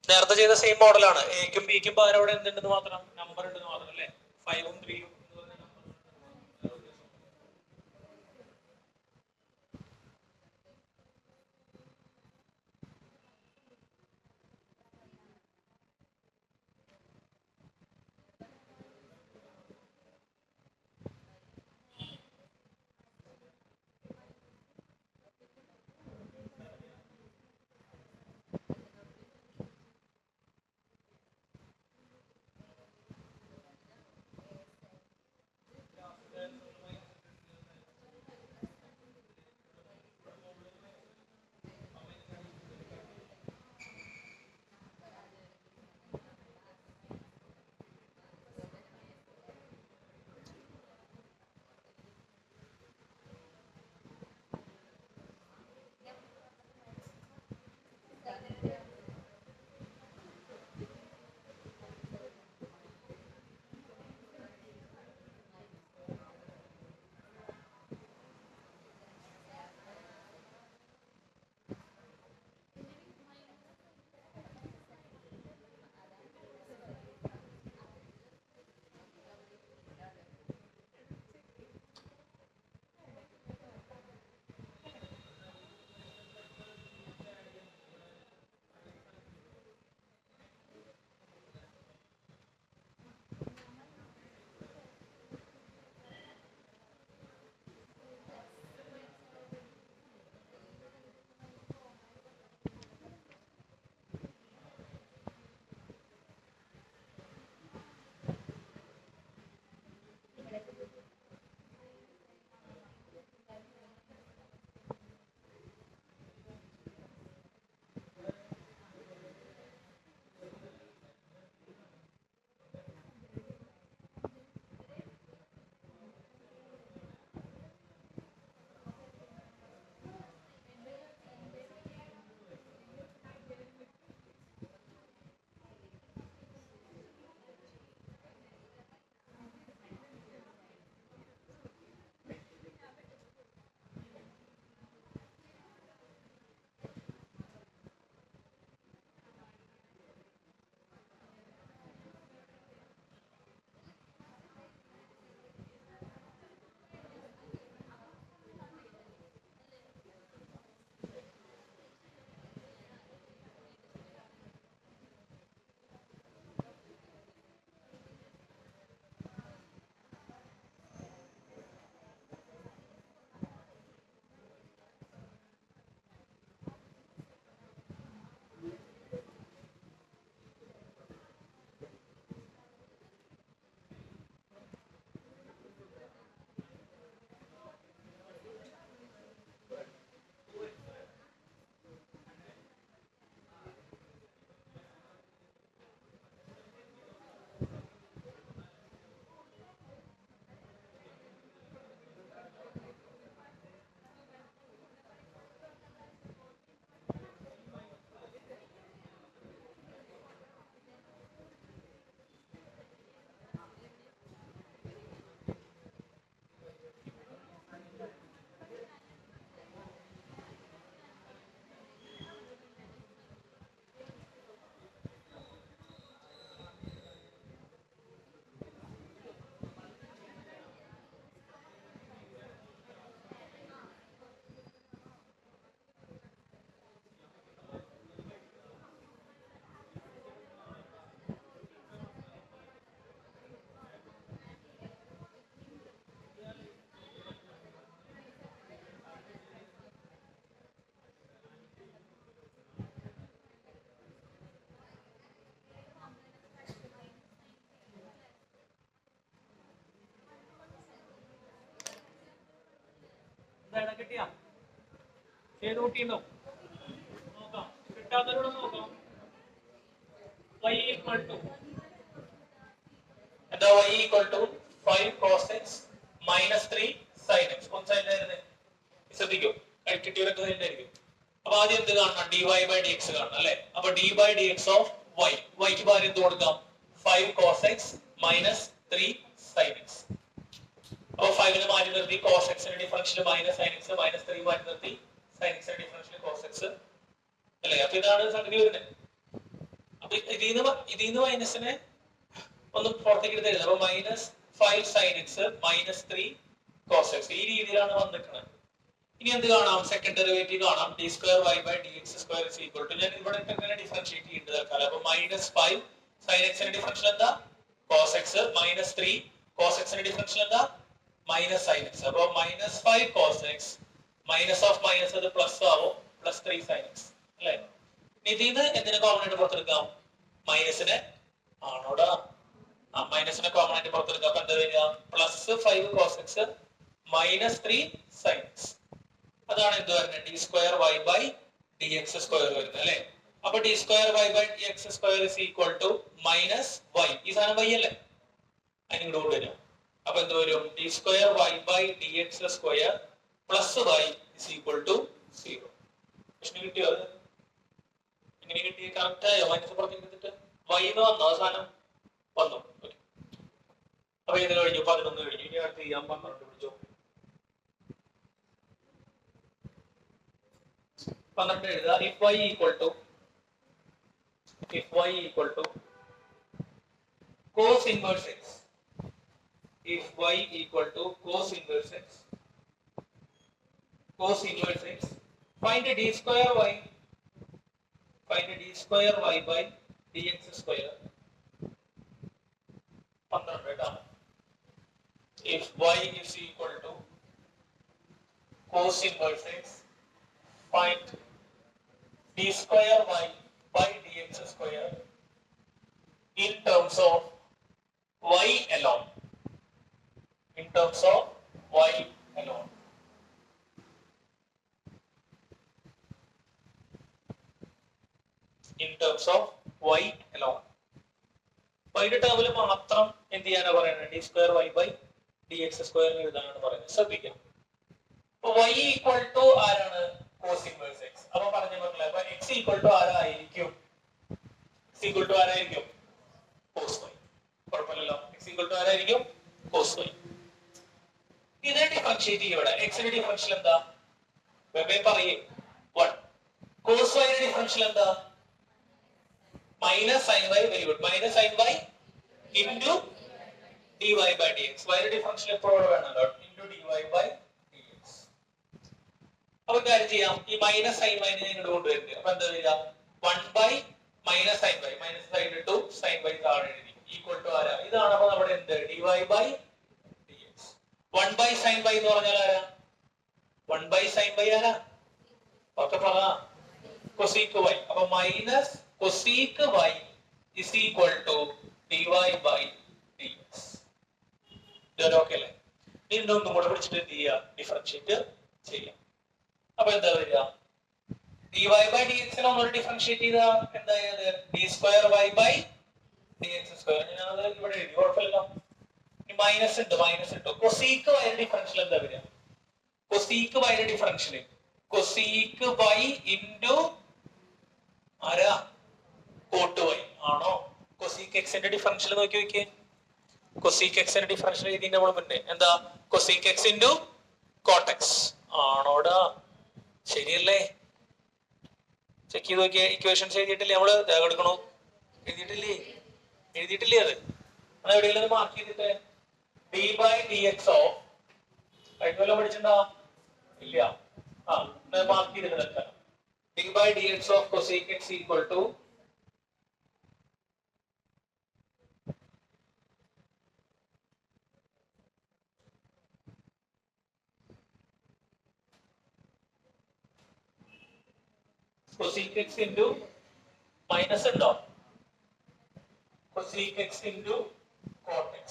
A: നേരത്തെ ചെയ്ത സെയിം മോഡലാണ്. എക്കും ബിക്കും പകരം അവിടെ എന്തുണ്ടെന്ന് മാത്രം, നമ്പർ ഉണ്ടെന്ന് മാത്രം അല്ലേ? 5ഉം 3ഉം കിട്ടിയാ ചെയ്ത് കൂട്ടിയുണ്ടോ നോക്കാം. കിട്ടാത്തവരോട് നോക്കാം. y equal to എന്താ y equal to 5 cos x minus 3 sin x. ഒന്ന് സൈഡ് ആയിരുന്നേ ശ്രദ്ധിക്കൂ, കിട്ടിയവരൊക്കെ തന്നെയായിരിക്കും. അപ്പൊ ആദ്യം എന്ത് കാണണം? dy by dx കാണണം അല്ലെ. അപ്പൊ d by dx of y, y ക്ക് പകരം എന്ത് കൊടുക്കാം? 5 cos x minus 3 sin x. അപ്പൊ 5 നെ മാറ്റി നിർത്തി cos x ന്റെ differential minus sin x, minus 3 മാറ്റി നിർത്തി sin x ന്റെ ഡിഫറൻഷ്യൽ cos x അല്ലേ. അപ്പൊ ഇതാണ് സംഗതി വരുന്നത്. അപ്പൊ ഇതിന്ന് മൈനസിനെ ഒന്ന് പുറത്തേക്ക് എടുത്ത് അപ്പൊ minus 5 sin x minus 3 cos x ഈ രീതിയിലാണ് വന്നിരിക്കുന്നത്. ഇനി എന്ത് കാണാം? സെക്കൻഡ് ഡെറിവേറ്റീവ് കാണാം. d square y by dx square is equal to ഞാൻ ഇവിടെ എങ്ങനെ ഡിഫറൻഷിയേറ്റ് ചെയ്യുന്നത് തൽക്കാലം. അപ്പൊ മൈനസ് 5 sin x ന്റെ ഡിഫറൻഷ്യൽ എന്താ? cos x minus 3 cos x ന്റെ ഡിഫറൻഷ്യൽ എന്താ? Minus sin x. അപ്പൊ minus 5 cos x minus of minus അത് പ്ലസ് ആവും, പ്ലസ് 3 sin x അല്ലേ. ഇതിന്ന് എന്തിനെ കോമൺ ആയിട്ട് പുറത്തെടുക്കാം? മൈനസിനെ ആണോടാ, മൈനസിനെ കോമൺ ആയിട്ട് പുറത്തെടുക്കാം. അപ്പൊ എന്താ വരിക? Plus 5 cos x minus 3 sin x. അതാണ് എന്ത് വരുന്നത്? d square y by dx square വരുന്നത് അല്ലേ. അപ്പൊ d square y by dx square is equal to minus y. ഈ സാധനം y അല്ലേ, അതിനിങ്ങോട്ട് കൊണ്ടുവരും. അപ്പൊ എന്ത് വരും? d square y by dx square plus y is equal to 0. പ്രശ്നം കിട്ടിയോ? അത് എങ്ങനെ കിട്ടി? കറക്റ്റ് ആയോ? മൈനസ് പുറത്തേക്ക് എടുത്തിട്ട് y എന്ന് വന്നോ? സാധനം വന്നു. അപ്പൊ ഇത് കഴിഞ്ഞു, 11 കഴിഞ്ഞു. ഇനി അടുത്ത് ചെയ്യാൻ 12 പിടിച്ചോ. 12 എഴുതുക. if y equal to cos inverse x, if y equal to cos inverse x, find d square y by dx square. 12 if y is equal to cos inverse x, find d square y by dx square in terms of y alone. In terms of y alone. In terms of y alone. y യുടെ ടേമിൽ മാത്രം എന്ത് ചെയ്യാനാ പറയുന്നത്? d square y by dx square എഴുതാനാണ് പറയുന്നത്. ശ്രദ്ധിക്കാം. അപ്പൊ y ഈക്വൽ ടു ആരാണ്? cos inverse x. അപ്പൊ പറഞ്ഞ മക്കളെ, അപ്പൊ x ഈക്വൽ ടു ആരായിരിക്കും? x ഈക്വൽ ടു ആരായിരിക്കും? cos y. കുഴപ്പമില്ലല്ലോ. x ഈക്വൽ ടു ആരായിരിക്കും? cos y. ഇതിനെ ഡിഫറൻഷിയേറ്റ് ചെയ്യും. ഇവിടെ x ന്റെ ഡിഫറൻഷ്യൽ എന്താ? വെബേ പറയേ 1. cos y ന്റെ ഡിഫറൻഷ്യൽ എന്താ? Minus sin y. Very good. Minus sin y into dy by dx. y ന്റെ ഡിഫറൻഷ്യൽ എപ്പോഴും വേണമല്ലോ, into dy by dx. അപ്പൊ കാര്യം ചെയ്യാം, ഈ മൈനസ് sin y നെ ഇങ്ങോട്ട് കൊണ്ടുവരുന്നത്. അപ്പൊ എന്താ വരിക? 1 by minus sin y, minus side ഇട്ടു, sin y താഴെ എഴുതി, ഈക്വൽ ടു ആരാ? ഇതാണ് അപ്പൊ നമ്മുടെ എന്ത്? dy by dx. 1 by sin y എന്ന് പറഞ്ഞാൽ ആരാ? 1 by sin y ആരാ? ഒക്കെ പറ. cosec y. അപ്പൊ minus cosec y is equal to dy by dx. ഇതൊക്കെ അല്ലേ? ഇതൊന്നും കൂടെ പിടിച്ചിട്ട് എന്ത് ചെയ്യുക? ഡിഫറൻഷിയേറ്റ് ചെയ്യാം. അപ്പൊ എന്താ വരിക? dy by dx നെ ഒന്നുകൂടി ഡിഫറൻഷിയേറ്റ് ചെയ്താൽ എന്തായത്? d square y by dx square. ഞാൻ അത് ഇവിടെ എഴുതി, കുഴപ്പമില്ലല്ലോ. മൈനസ് ഉണ്ട്, മൈനസ് ഇട്ടു. cosec y ന്റെ ഡിഫറൻഷ്യൽ എന്താ വരിക? cosec y ന്റെ ഡിഫറൻഷ്യൽ cosec y into ആരാ? cot y ആണോ? cosec x ന്റെ ഡിഫറൻഷ്യൽ നോക്കി നോക്കിയേ. cosec x ന്റെ ഡിഫറൻഷ്യൽ ഇതിന്റെ നമ്മൾ മുന്നേ എന്താ? cosec x into cot x ആണോടാ? ശരിയല്ലേ? ചെക്ക് ചെയ്ത് നോക്കിയേ. ഇക്വേഷൻസ് എഴുതിയിട്ടില്ലേ? നമ്മള് എടുക്കണോ? എഴുതിയിട്ടില്ലേ? അത് എവിടെയെങ്കിലും മാർക്ക് ചെയ്തിട്ട് d by dx ഓഫ് കഴിഞ്ഞ പഠിച്ചിട്ടുണ്ടോ? ഇല്ല. മാർക്ക് ചെയ്തിട്ട് d by dx of cosec x equal to cosec x into minus ഉണ്ടോ? cosec x into cot x.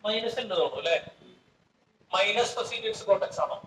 A: Minus ഉണ്ട് തോന്നുന്നു അല്ലെ? Minus cosec X cot X ആണോ?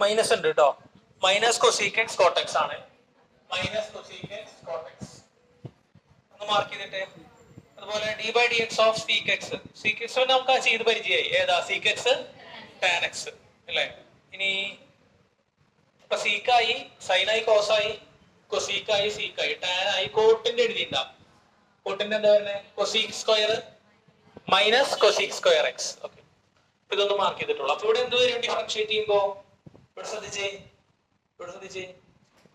A: മൈനസ് ഉണ്ട് കേട്ടോ. Minus cosec X cot X ആണ്. Minus cosec X cot X ഒന്ന് mark ചെയ്തിട്ട്. അതുപോലെ D by D X of sec X. Sec X നമുക്ക് ചെയ്ത് പരിചയമായി. ഏതാ? സീക് എക്സ് ടാൻ എക്സ് അല്ലേ? ഇനി ഇപ്പൊ സീക്കായി, സൈനായി, കോസായി, കൊസീക്കായി, സീക്കായി, ടാനായി, കോട്ടിന്റെ എഴുതിണ്ടാവും. കോട്ടിന്റെ എന്താ പറയുന്നത്? Cosec square minus cosec square X. Okay, ഇതൊന്ന് മാർക്ക് ചെയ്തിട്ടുള്ളൂ. അപ്പൊ ഇവിടെ എന്ത് വരും? ഡിഫറൻഷിയേറ്റ് ചെയ്യുമ്പോ ഇവിടെ ശ്രദ്ധിച്ചേ, ഇവിടെ ശ്രദ്ധിച്ചേ,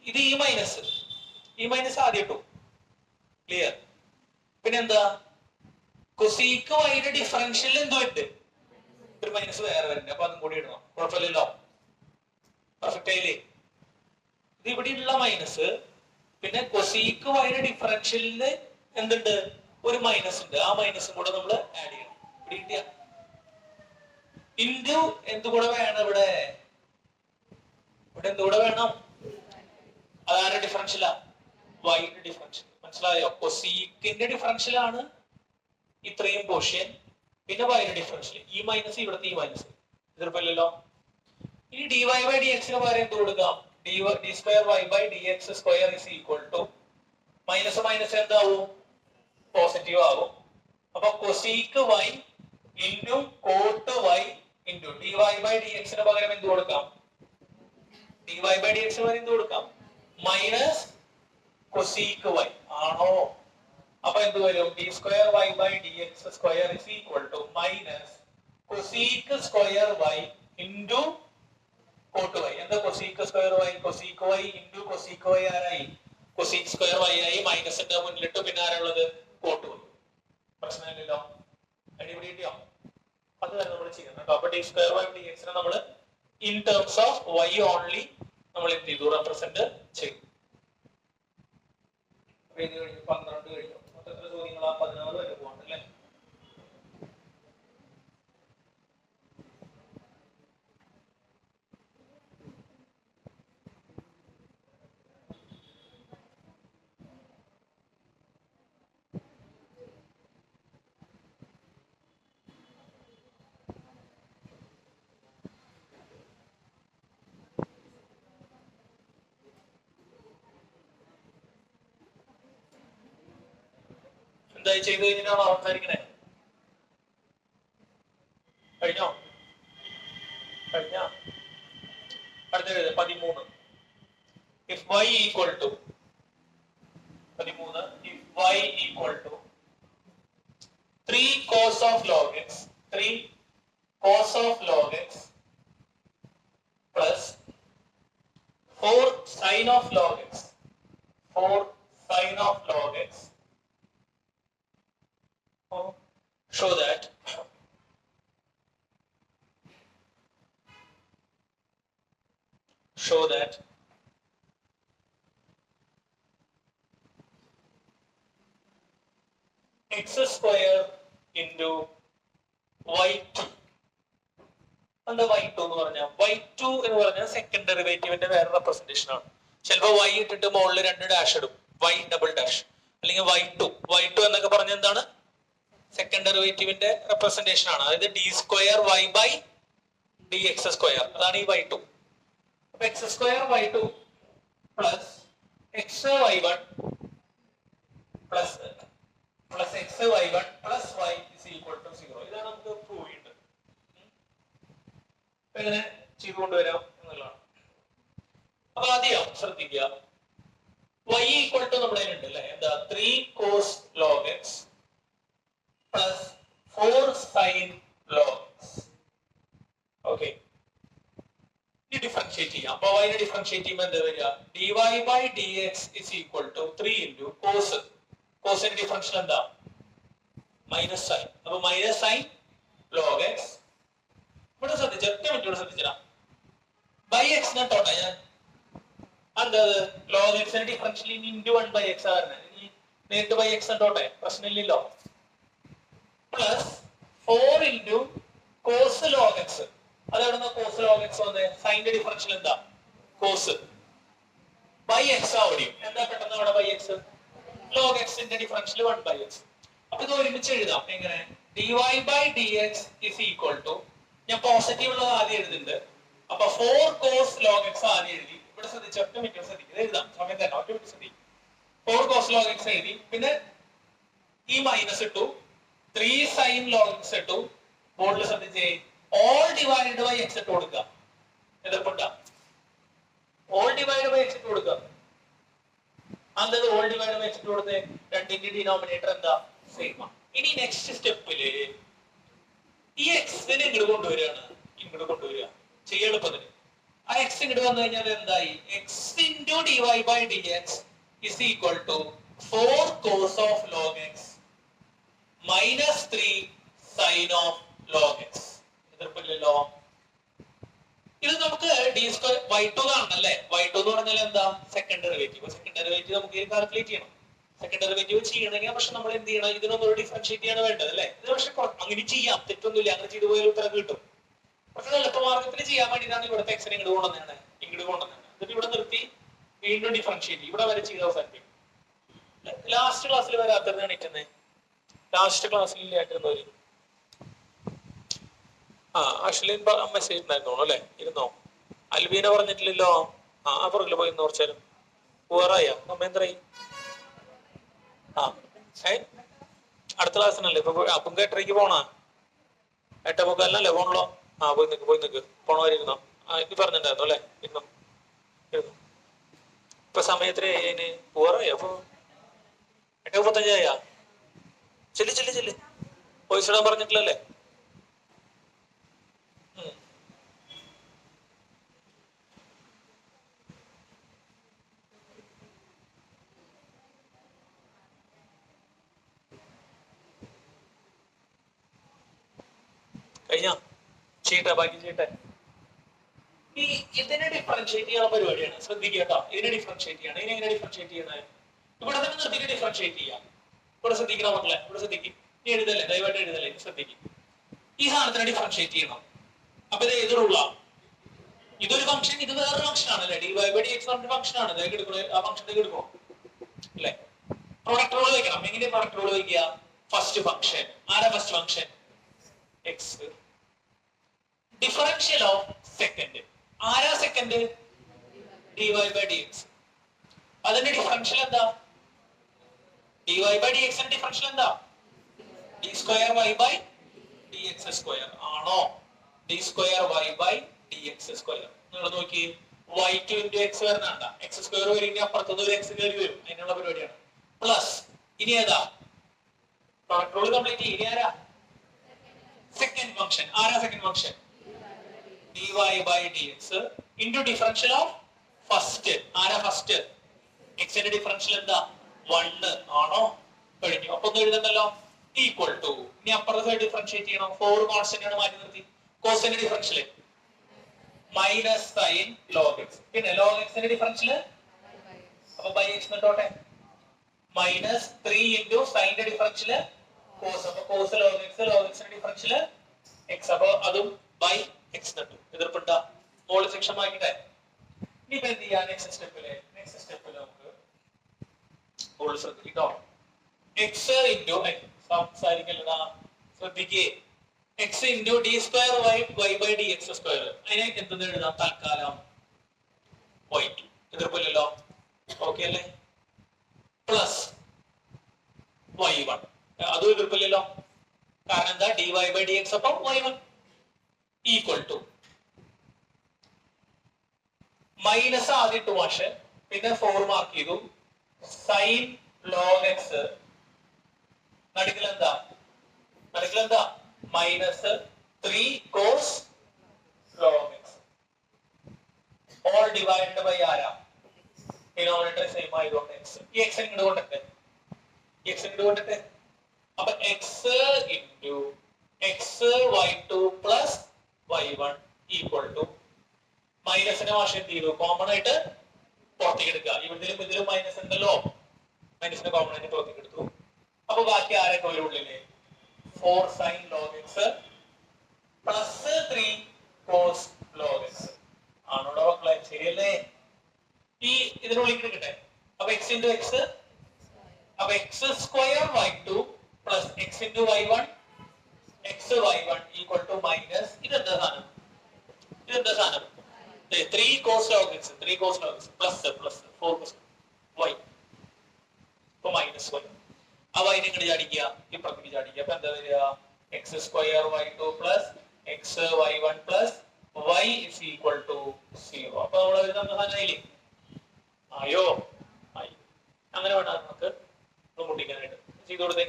A: ഇത് ഈ മൈനസ് ആദ്യം ഇട്ടു. ക്ലിയർ? പിന്നെ എന്താ? കൊസീക് വൈയുടെ ഡിഫറൻഷ്യൽ എന്തോ ഉണ്ട്, ഒരു മൈനസ് വേറെ വരുന്നുണ്ട്. അപ്പൊ അതും കൂടി ഇടണം. കുഴപ്പമില്ലല്ലോ? പെർഫെക്റ്റ് ആയില്ലേ? ഇത് ഇവിടെയുള്ള മൈനസ്, പിന്നെ കൊസീക് വൈയുടെ ഡിഫറൻഷ്യലിന് എന്തുണ്ട്? ഒരു മൈനസ് ഉണ്ട്. ആ മൈനസും കൂടെ നമ്മൾ ആഡ് ചെയ്യണം. ഇവിടെ കിട്ടിയ ഇൻറ്റു എന്തുകൂടെ വേണം? ഇവിടെ എന്തുകൂടെ വേണം? അതാരുടെ ഡിഫറൻഷ്യലാ? വൈയുടെ ഡിഫറൻഷ്യൽ. മനസ്സിലായോ? കൊസീക്കിന്റെ ഡിഫറൻഷ്യൽ ആണ് ഇത്രയും പോർഷൻ, പിന്നെ വൈയുടെ ഡിഫറൻഷ്യൽ. ഈ മൈനസ് ഇവിടുത്തെ ഈ മൈനസ്. എതിർപ്പില്ലല്ലോ? ഇനി ഡി വൈ ബൈ ഡി എക്സിന് പകരം എന്ത് കൊടുക്കാം? D square Y by D X square is equal to minus minus എന്താവും? പോസിറ്റീവ് ആകും. അപ്പൊ cosec Y into cot y into d Y by D എക്സിന് പകരം എന്ത് കൊടുക്കാം? ഡി വൈ ബൈ ഡി എക്സിന് പകരം എന്ത് കൊടുക്കാം? മൈനസ് കൊസീക്ക് വൈ ആണോ? അപ്പൊ എന്ത് വരും? D square Y by D X square is equal to minus cosec square Y into cot Y. എന്താ cosec square Y? Cosec Y into cosec Y ആരായി? കൊസീക്ക് സ്ക്വയർ വൈ ആയി. മൈനസിന്റെ മുന്നിലിട്ട് പിന്നെ ആരുള്ളത്? Coat Y. പ്രശ്നമില്ലല്ലോ? അടിപൊളി കിട്ടിയോ? അത് തന്നെ നമ്മൾ ചെയ്യുന്നത് കേട്ടോ. അപ്പൊ ഡി സ്ക്വയർ വൈ ഡി എക്സിനെ നമ്മൾ in terms of y only നമ്മൾ എന്ത് ചെയ്തു? റെപ്രസെന്റ് ചെയ്തു. 12 കഴിഞ്ഞു. മൊത്തം എത്ര ചോദ്യങ്ങളാ? 16 വരെ പോകണ്ടല്ലേ? എന്തായി ചെയ്ത് കഴിഞ്ഞിട്ടാണോ അവസാനിക്കണേ? കഴിഞ്ഞോ? കഴിഞ്ഞ അടുത്ത 13. If y equal to 13, if y equal to 3 cos of log x, 3 cos of log x plus 4 sin of log x, 4 sin of log x, show that x square into y2. എന്താ y2 എന്ന് പറഞ്ഞാൽ? y2 എന്ന് പറഞ്ഞാൽ second ഡെറിവേറ്റീവിന്റെ വേറെ representation ആണ്. ചിലപ്പോ y ഇട്ടിട്ട് മുകളിൽ 2 ഡാഷ് ഇടും, y ഡബിൾ ഡാഷ്, അല്ലെങ്കിൽ y2 എന്നൊക്കെ പറഞ്ഞ എന്താണ്? സെക്കൻഡ് ഡെറിവേറ്റീവിന്റെ റെപ്രസെന്റേഷൻ ആണ്. അതായത് d square Y by D X square, അതാണ് ഈ y2. അപ്പൊ x square y2 plus x y1 plus x y1 plus y is equal to 0. ഇതാണ് നമുക്ക് പ്രൂവ് ചെയ്യേണ്ടത്. എങ്ങനെ ചെയ്തുകൊണ്ടുവരാം എന്നുള്ളതാണ്. അപ്പൊ ആദ്യം ശ്രദ്ധിക്കുക, y ഈക്വൽ ടു നമ്മുടെ ഉണ്ട് അല്ലെ? എന്താ? 3 cos log x plus 4 sin sign log X. Okay, ഈ ഡിഫറൻഷിയേറ്റ് ചെയ്യാം. അപ്പൊ y നെ ഡിഫറൻഷിയേറ്റ് ചെയ്യുമ്പോൾ എന്താ വരിക? dy by dx is equal to 3 into cos. കോസിന്റെ differential എന്താ? Minus sine. അപ്പൊ മൈനസ് സൈൻ ലോഗ് എക്സ്. ഇവിടെ ശ്രദ്ധിച്ച ഒറ്റ മിനിറ്റ് ശ്രദ്ധിച്ചാ ബൈ എക്സ് ഞാൻ തോട്ടെ ഞാൻ എന്താ ലോഗ് എക്സിന്റെ ഡിഫറൻഷ്യൽ ഇൻറ്റു 1 ബൈ എക്സ് ആണ്. നേരിട്ട് ബൈ എക്സ് തോട്ടെ, പ്രശ്നമില്ലല്ലോ. Plus 4 into cos log X. അതെവിടുന്ന കോസ് ലോഗ് എക്സ് വന്ന്? സൈന്റെ ഡിഫറൻഷ്യൽ എന്താ? കോസ് ബൈ എക്സ് ആവുകയും എന്താ പെട്ടെന്ന് അവിടെ ബൈ എക്സ്? ലോഗ് എക്സിന്റെ ഡിഫറൻഷ്യൽ 1 ബൈ എക്സ്. അപ്പൊ ഇത് ഒരുമിച്ച് എഴുതാം. എങ്ങനെ? dy by dx is equal to, ഞാൻ പോസിറ്റീവ് ഉള്ളത് ആദ്യം എഴുതുന്നുണ്ട്. അപ്പൊ 4 cos log x ആദ്യം എഴുതി. ഇവിടെ ശ്രദ്ധിച്ച ഒറ്റ മിനിറ്റ് ശ്രദ്ധിക്കുക, എഴുതാം സമയം തന്നെ. ഒറ്റ മിനിറ്റ് ശ്രദ്ധിക്കും. 4 cos log x എഴുതി. പിന്നെ ഈ മൈനസ് ഇട്ടു, 3 sin log x ഇട്ടു. ബോർഡിൽ ശ്രദ്ധിച്ചേ, all divided by x ഇട്ട് കൊടുക്കുക. എതിർപ്പുണ്ടാ? all divided by x ഇട്ട് കൊടുക്കുക. അന്തത് all divided by x ഇട്ട് കൊടുത്തേ, രണ്ടിന്റെ ഡിനോമിനേറ്റർ എന്താ? സെയിം ആണ്. ഇനി നെക്സ്റ്റ് സ്റ്റെപ്പില് ഈ എക്സിനെ ഇങ്ങോട്ട് കൊണ്ടുവരികയാണ്. ഇങ്ങോട്ട് കൊണ്ടുവരിക ചെയ്യാൻ എളുപ്പത്തിന്. ആ എക്സ് ഇങ്ങോട്ട് വന്നു കഴിഞ്ഞാൽ എന്തായി? X into d Y by D x is equal to 4 cos of log x minus 3 sin of log x. എതിർപ്പില്ലല്ലോ. ഇത് നമുക്ക് ഡി സ്ക്വയർ y2 കാണണല്ലേ. y2 എന്ന് പറഞ്ഞാൽ എന്താ? Second derivative. സെക്കൻഡ് ഡെറിവേറ്റീവ് നമുക്ക് കാൽക്കുലേറ്റ് ചെയ്യണം. സെക്കൻഡ് ഡെറിവേറ്റീവ് ചെയ്യണമെങ്കിൽ പക്ഷെ നമ്മൾ എന്ത് ചെയ്യണം? ഇതിനൊന്നും ഡിഫറൻഷിയേറ്റ് ചെയ്യാണ് വേണ്ടത് അല്ലേ. ഇത് പക്ഷെ അങ്ങനെ ചെയ്യാം, തെറ്റൊന്നുമില്ല. അങ്ങനെ ചെയ്തു പോയാൽ ഉത്തരം കിട്ടും. പക്ഷെ എളുപ്പമാർഗത്തിൽ ചെയ്യാൻ വേണ്ടിയിട്ടാണ് ഇവിടുത്തെ എക്സിനെ ഇങ്ങോട്ട് കൊണ്ടുവന്നതാണ്. എന്നിട്ട് ഇവിടെ നിർത്തി വീണ്ടും ഡിഫറൻഷിയേറ്റ് ഇവിടെ വരെ ചെയ്ത് അവസാനിപ്പിക്കും. ലാസ്റ്റ് ക്ലാസ്സിൽ വരാത്തത് എണീറ്റുന്നേ. ലാസ്റ്റ് ക്ലാസ്സിൽ ഇല്ലാട്ടിരുന്നവര് അശ്ലിൻ മെസ്സേജ് ഉണ്ടായിരുന്നോ അല്ലെ? ഇരുന്നോ? അൽബീന പറഞ്ഞിട്ടില്ലല്ലോ. പുറകില് പോയി കുറച്ചേരം പോറായ നമ്മെന്തരായി? അടുത്ത ക്ലാസ്സിനല്ലേ ഇപ്പൊ? അപ്പം 8:30 പോണ? 8:45 പോണല്ലോ. പോയി നിക്ക് പോണവരിരുന്നോ? ഇത് പറഞ്ഞിട്ടുണ്ടായിരുന്നു അല്ലെ? ഇരുന്നോ? ഇപ്പൊ സമയത്തിന് അതിന് പോറായ? അപ്പൊ 8:35 ചെല്ല് വോയിസ് ഇടാൻ പറഞ്ഞിട്ടില്ലല്ലേ? കഴിഞ്ഞ ചെയ്യട്ടെ, ബാക്കി ചെയ്യട്ടെ. ഈ ഇതിനെ ഡിഫറൻഷിയേറ്റ് ചെയ്യാനുള്ള പരിപാടിയാണ്. ശ്രദ്ധിക്കുക കേട്ടോ, ഇതിനെ ഡിഫറൻഷിയേറ്റ് ചെയ്യണം. ഇതിനെങ്ങനെ ഡിഫറൻഷിയേറ്റ് ചെയ്യുന്നത്? ഇവിടെ തന്നെ നിർത്തിയിട്ട് ഡിഫറൻഷിയേറ്റ് ചെയ്യാം. ഇവിടെ ശ്രദ്ധിക്കണം മക്കളെ, ഇവിടെ ശ്രദ്ധിക്കും. നീ എഴുതല്ലേ, ദയവായിട്ട് എഴുതല്ലേ, ശ്രദ്ധിക്കും. ഈ സാധനത്തിനെ ഡിഫറൻഷിയേറ്റ് ചെയ്യണം. അപ്പൊ ഇത് ഏത് റൂളാ? ഇതൊരു ഫംഗ്ഷൻ, ഇത് വേറൊരു ഫംഗ്ഷൻ ആണല്ലേ. D Y by D X ഒരു ഫംഗ്ഷൻ ആണ്. ആ ഫംഗ്ഷനിലേക്ക് എടുക്കണം അല്ലേ? പ്രൊഡക്റ്റ് റൂൾ വയ്ക്കണം. എങ്ങനെ പ്രൊഡക്റ്റ് റൂൾ വയ്ക്കുക? ഫസ്റ്റ് ഫംഗ്ഷൻ ആരാ? First function X. Differential of second ആരാ? Second D Y by D X. അതിന്റെ ഡിഫറൻഷ്യൽ എന്താ? ഡി വൈ ബൈ ഡി എക്സിന്റെ ഡിഫറൻഷ്യൽ എന്താ? D square Y by D X square ആണോ? D square Y by D X square. നിങ്ങൾ നോക്കി, y2 into x വരുന്നുണ്ട. X square വരും, അപ്പുറത്തുനിന്ന് ഒരു X കയറി വരും. അതിനുള്ള പരിപാടിയാണ്. പ്ലസ് ഇനി ഏതാ? Product rule complete. ഇനി ആരാ? Second function. ആരാ second function? dy by dx into differential of first. ആരാ ഫസ്റ്റ്? x ന്റെ ഡിഫറൻഷ്യൽ എന്താ? 1 ആണോ? കഴിഞ്ഞു. അപ്പൊ ഒന്ന് എഴുതണ്ടല്ലോ. ഈക്വൽ ടു, ഇനി അപ്പുറത്തെ സൈഡ് ഡിഫറൻഷിയേറ്റ് ചെയ്യണം. 4 കോൺസ്റ്റന്റ് ആണ് മാറ്റി നിർത്തി. കോസിന്റെ differential minus sine log x. പിന്നെ ലോഗ് എക്സിന്റെ ഡിഫറൻഷ്യൽ അപ്പൊ ബൈ എക്സ് എന്നിട്ടോട്ടെ. മൈനസ് 3 ഇൻറ്റു സൈന്റെ ഡിഫറൻഷ്യൽ കോസ്. അപ്പൊ കോസ് ലോഗ് എക്സ്, ലോഗ് എക്സിന്റെ ഡിഫറൻഷ്യൽ എക്സ്. അപ്പൊ അതും ബൈ എക്സ് നട്ടു. എതിർപ്പിട്ട മോള് സെക്ഷൻ ആക്കിട്ടെ. ഇനിയിപ്പോ എന്ത് ചെയ്യാൻ? നെക്സ്റ്റ് സ്റ്റെപ്പില് നമുക്ക് ശ്രദ്ധിക്കട്ടോ. എക്സ് ഇൻറ്റു സംസാരിക്കല്ലതാ, ശ്രദ്ധിക്കേ. X into d square Y by D X square. അതിനെ എന്തെന്ന് എഴുതാം? തൽക്കാലം y2. എതിർപ്പില്ലല്ലോ. ഓക്കെ അല്ലേ? Plus y1. അതും എതിർപ്പില്ലല്ലോ. കാരണം എന്താ? D Y by D x അപ്പം y1 ഈക്വൽ ടു മൈനസ് ആദ്യം ഇട്ടു പക്ഷെ പിന്നെ 4 മാർക്ക് ചെയ്തു. സൈൻ ലോഗ് എക്സ് നടുക്കിലെന്താ minus 3 cos log x all divided by ആരാ ഡിനോമിനേറ്റർ സെയിം ആയതുകൊണ്ട് x ഈ x ഇങ്ങോട്ട് കൊണ്ടിട്ട് അപ്പൊ x into xy2 plus y1 equal to മൈനസിനെ ഭാഷ എന്ത് ചെയ്തു കോമൺ ആയിട്ട് പുറത്തേക്ക് എടുക്കുക ഇതിലും മൈനസ് ഉണ്ടല്ലോ മൈനസിനെ കോമൺ ആയിട്ട് പുറത്തേക്ക് എടുത്തു അപ്പൊ ബാക്കി ആരൊക്കെ വരും ഉള്ളില് 4 sin log x plus 3 cos log x ആണോടോ മക്കളെ ശരിയല്ലേ ഈ ഇതിനുള്ളിൽ കിട്ടട്ടെ അപ്പൊ x into x അപ്പൊ x square y2 plus x into y1 xy1 equal to minus ഇതെന്താ സാധനം 3 cos log x plus 4 cos y അപ്പൊ minus y ആ y നെ ഇങ്ങോട്ട് ചാടിക്കുക ഇപ്പുറത്തേക്ക് ചാടിക്കുക അപ്പൊ എന്താ വരിക x square y2 plus xy1 plus y is equal to 0 അപ്പൊ നമ്മൾ വരുന്ന സാധനമായില്ലേ ആയോ ആയി അങ്ങനെ വേണ്ട നമുക്ക് മുട്ടിക്കാനായിട്ട് ചെയ്തു കൊടുത്തേ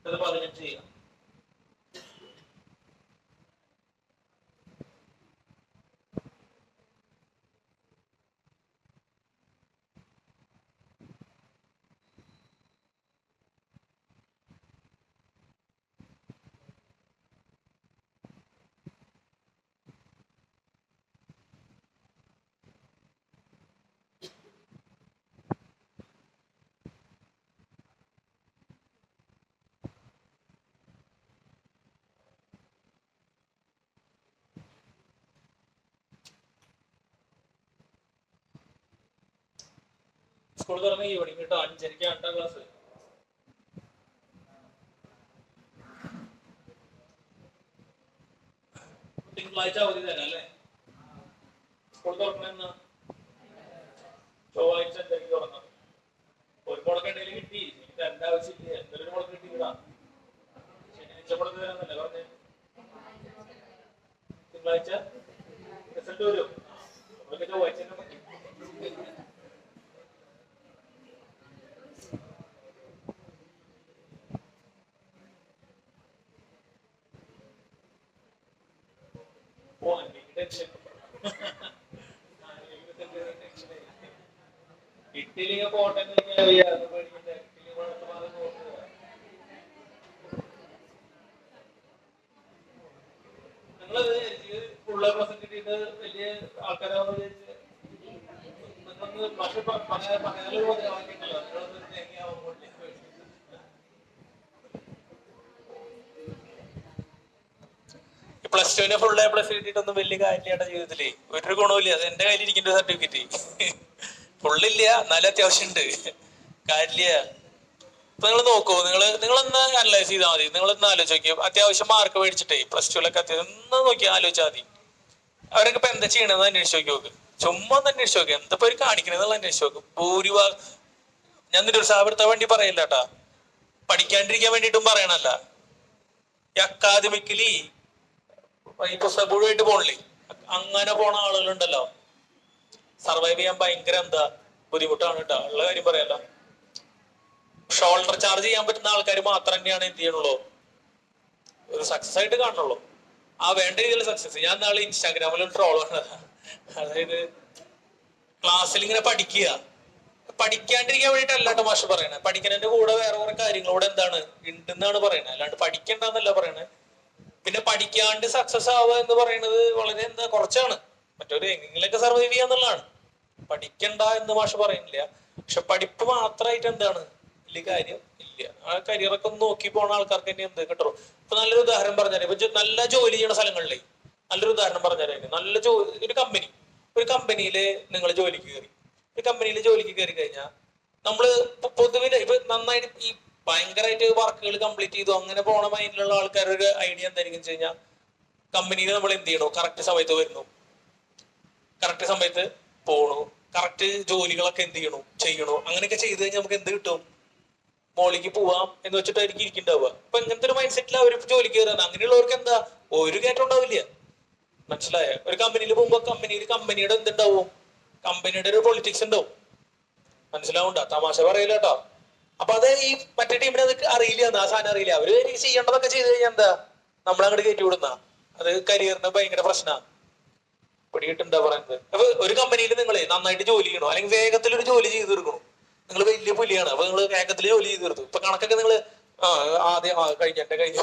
A: അത് 15 ചെയ്യാം സ്കൂൾ തുറന്ന് ഈവനിങ് കേട്ടോ 5:30 8ാം ക്ലാസ് തിങ്കളാഴ്ച അവധി തരാം അല്ലേ സ്കൂൾ തുറക്കുന്ന ചൊവ്വാഴ്ച 5:30 തുറന്നു ഒരു മുളക്ക് എന്തെങ്കിലും കിട്ടി എനിക്ക് തരേണ്ട ആവശ്യമില്ല എന്തെങ്കിലും മുളക്ക് കിട്ടിയിടാ ശനിയാഴ്ച മുളക്ക് തരാന്നല്ലേ പറഞ്ഞേ തിങ്കളാഴ്ച റിസൾട്ട് വരും അവർക്ക് ചൊവ്വാഴ്ച പറ്റി ഇട്ടില്ലെങ്കിൽ പോട്ടെ നിങ്ങളത് ഫുൾ എ പ്ലസ് കിട്ടിയിട്ട് വലിയ ആൾക്കാരാണെന്ന് വിചാരിച്ച് നിങ്ങളൊന്ന് പക്ഷെ പറയാനുള്ള മുദ്രാവാക്യങ്ങളോ നിങ്ങളൊന്ന് തേങ്ങയാവുമ്പോൾ പ്ലസ് ടുവിനെ ഫുൾ എ പ്ലസ് കിട്ടിയിട്ടൊന്നും വലിയ കാര്യമില്ല ജീവിതത്തില് ഒരു ഗുണമില്ല അത് എന്റെ കയ്യിൽ ഇരിക്കുന്ന സർട്ടിഫിക്കറ്റ് ഫുള്ളില്ല എന്നാലും അത്യാവശ്യം ഉണ്ട് കാര്യമില്ല ഇപ്പൊ നിങ്ങൾ നോക്കൂ നിങ്ങളൊന്ന് അനലൈസ് ചെയ്താൽ മതി നിങ്ങളൊന്ന് ആലോചിച്ച് നോക്കിയാൽ അത്യാവശ്യം മാർക്ക് മേടിച്ചിട്ടേ പ്ലസ് ടുവിലൊക്കെ അത്യാവശ്യം ഒന്ന് നോക്കിയാൽ ആലോചിച്ചാൽ മതി അവരൊക്കെ ഇപ്പൊ എന്താ ചെയ്യണമെന്ന് അന്വേഷിച്ച് നോക്കി ചുമ്മാ ഒന്ന് അന്വേഷിച്ച് നോക്കി എന്താ ഒരു കാണിക്കണെന്നുള്ള അന്വേഷിച്ച് നോക്കും ഭൂരിഭാഗം ഞാൻ നിരുത്സാഹപ്പെടുത്താൻ വേണ്ടി പറയില്ല കേട്ടാ പഠിക്കാണ്ടിരിക്കാൻ വേണ്ടിയിട്ടും പറയണല്ല ഈ അക്കാദമിക്കലി ഈ പുസ്തകപൂഴമായിട്ട് പോണില്ലേ അങ്ങനെ പോണ ആളുകളുണ്ടല്ലോ സർവൈവ് ചെയ്യാൻ ഭയങ്കര എന്താ ബുദ്ധിമുട്ടാണ് കേട്ടോ ഉള്ള കാര്യം പറയാലോ ഷോൾഡർ ചാർജ് ചെയ്യാൻ പറ്റുന്ന ആൾക്കാർ മാത്രം തന്നെയാണ് എന്ത് ചെയ്യണുള്ളൂ ഒരു സക്സസ് ആയിട്ട് കാണുള്ളൂ ആ വേണ്ട രീതിയിലുള്ള സക്സസ് ഞാൻ നാളെ ഇൻസ്റ്റാഗ്രാമിൽ ട്രോൾ പറഞ്ഞതാ അതായത് ക്ലാസ്സിൽ ഇങ്ങനെ പഠിക്കാണ്ടിരിക്കാൻ വേണ്ടിയിട്ടല്ല കേട്ടോ മാഷ് പറയണേ പഠിക്കുന്നതിന്റെ കൂടെ വേറെ കുറെ കാര്യങ്ങളോട് എന്താണ് ഉണ്ടെന്നാണ് പറയണത് അല്ലാണ്ട് പഠിക്കണ്ടെന്നല്ല പറയണേ പിന്നെ പഠിക്കാണ്ട് സക്സസ് ആവുക എന്ന് പറയുന്നത് വളരെ എന്താ കുറച്ചാണ് മറ്റൊരു എങ്ങനെയൊക്കെ സർവൈവ് ചെയ്യാന്നുള്ളതാണ് പഠിക്കണ്ട എന്ന് മാഷ് പറയുന്നില്ല പക്ഷെ പഠിപ്പ് മാത്രമായിട്ട് എന്താണ് വലിയ കാര്യം ഇല്ല ആ കരിയറൊക്കെ ഒന്ന് നോക്കി പോണ ആൾക്കാർക്ക് തന്നെ എന്ത് കിട്ടും ഇപ്പൊ നല്ലൊരു ഉദാഹരണം പറഞ്ഞാൽ ഇപ്പൊ നല്ല ജോലി ചെയ്യുന്ന സ്ഥലങ്ങളിലേ നല്ലൊരു ഉദാഹരണം പറഞ്ഞാൽ നല്ല ഒരു കമ്പനിയില് നിങ്ങൾ ജോലിക്ക് കയറി ഒരു കമ്പനിയിൽ ജോലിക്ക് കയറി കഴിഞ്ഞാൽ നമ്മള് പൊതുവില് ഇപ്പൊ നന്നായിട്ട് ഈ ഭയങ്കരമായിട്ട് വർക്കുകൾ കംപ്ലീറ്റ് ചെയ്തു അങ്ങനെ പോണ മൈൻഡിലുള്ള ആൾക്കാരുടെ ഐഡിയ എന്തായിരിക്കും വെച്ച് കഴിഞ്ഞാൽ കമ്പനിയിൽ നമ്മൾ എന്ത് ചെയ്യണോ കറക്റ്റ് സമയത്ത് വരുന്നു കറക്റ്റ് സമയത്ത് പോണു കറക്റ്റ് ജോലികളൊക്കെ എന്ത് ചെയ്യണു അങ്ങനെയൊക്കെ ചെയ്ത് കഴിഞ്ഞാൽ നമുക്ക് എന്ത് കിട്ടും മോളിക്ക് പോവാം എന്ന് വെച്ചിട്ടായിരിക്കും ഇരിക്കുന്നുണ്ടാവുക. അപ്പൊ ഇങ്ങനത്തെ ഒരു മൈൻഡ് സെറ്റിൽ അവർ ജോലിക്ക് കയറാണ്. അങ്ങനെയുള്ളവർക്ക് എന്താ ഒരു കയറ്റം ഉണ്ടാവില്ല. മനസ്സിലായ? ഒരു കമ്പനിയിൽ പോകുമ്പോ കമ്പനിയുടെ എന്തുണ്ടാവും? കമ്പനിയുടെ ഒരു പൊളിറ്റിക്സ് ഉണ്ടാവും. മനസ്സിലാവണ്ട? തമാശ പറയില്ല കേട്ടോ. അപ്പൊ അത് ഈ മറ്റേ ടീമിനെ അത് അറിയില്ല, ആ സാധനം അറിയില്ല. അവര് ചെയ്യേണ്ടതൊക്കെ ചെയ്ത് കഴിഞ്ഞാൽ എന്താ നമ്മളങ്ങോട്ട് കയറ്റി വിടുന്ന അത് കരിയറിന് ഭയങ്കര പ്രശ്നമാണ്. പിടികിട്ടുണ്ടാ പറയുന്നത്? അപ്പൊ ഒരു കമ്പനിയിൽ നിങ്ങൾ നന്നായിട്ട് ജോലി ചെയ്യണോ, അല്ലെങ്കിൽ വേഗത്തിൽ ഒരു ജോലി ചെയ്ത് തീർക്കണോ? നിങ്ങൾ വലിയ പുലിയാണ്, അപ്പൊ നിങ്ങൾ വേഗത്തിൽ ജോലി ചെയ്ത് തീർത്തു. ഇപ്പൊ കണക്കൊക്കെ നിങ്ങൾ ആദ്യം കഴിഞ്ഞു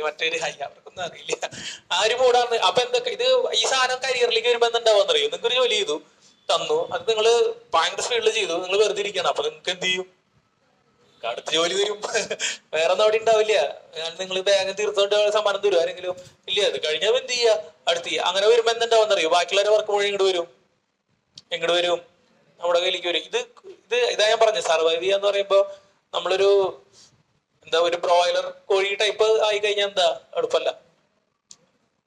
A: മറ്റൊരു അവർക്കൊന്നും അറിയില്ല, ആ ഒരു മൂടാണ്. അപ്പൊ എന്തൊക്കെ ഇത് ഈ സാധനം കരിയറിലേക്ക് വരുമ്പോ എന്താവാന്ന് അറിയോ? നിങ്ങൾക്ക് ഒരു ജോലി ചെയ്തു തന്നു, അത് നിങ്ങൾ ഭയങ്കര സ്പീഡിൽ ചെയ്തു, നിങ്ങൾ വെറുതെ ഇരിക്കണം. അപ്പൊ നിങ്ങൾക്ക് എന്ത് ചെയ്യും? അടുത്ത ജോലി വരും. വേറെ ഒന്നും അവിടെ ഉണ്ടാവില്ല. നിങ്ങൾ വേഗം തീർത്തോണ്ട് സമ്മാനം തരും ആരെങ്കിലും? ഇല്ല. അത് കഴിഞ്ഞാൽ എന്ത് ചെയ്യാ? അടുത്ത് ചെയ്യാ. അങ്ങനെ വരുമ്പോ എന്തുണ്ടാവുന്നറിയോ? ബാക്കിയുള്ളവരെ വർക്ക് മുഴുവൻ ഇങ്ങോട്ട് വരും, നമ്മുടെ കയ്യിലേക്ക് വരും. ഇതാ ഞാൻ പറഞ്ഞു, സർവൈവ് ചെയ്യാന്ന് പറയുമ്പോ നമ്മളൊരു ഒരു ബ്രോയിലർ കോഴി ടൈപ്പ് ആയി കഴിഞ്ഞാൽ എന്താ എളുപ്പമല്ല.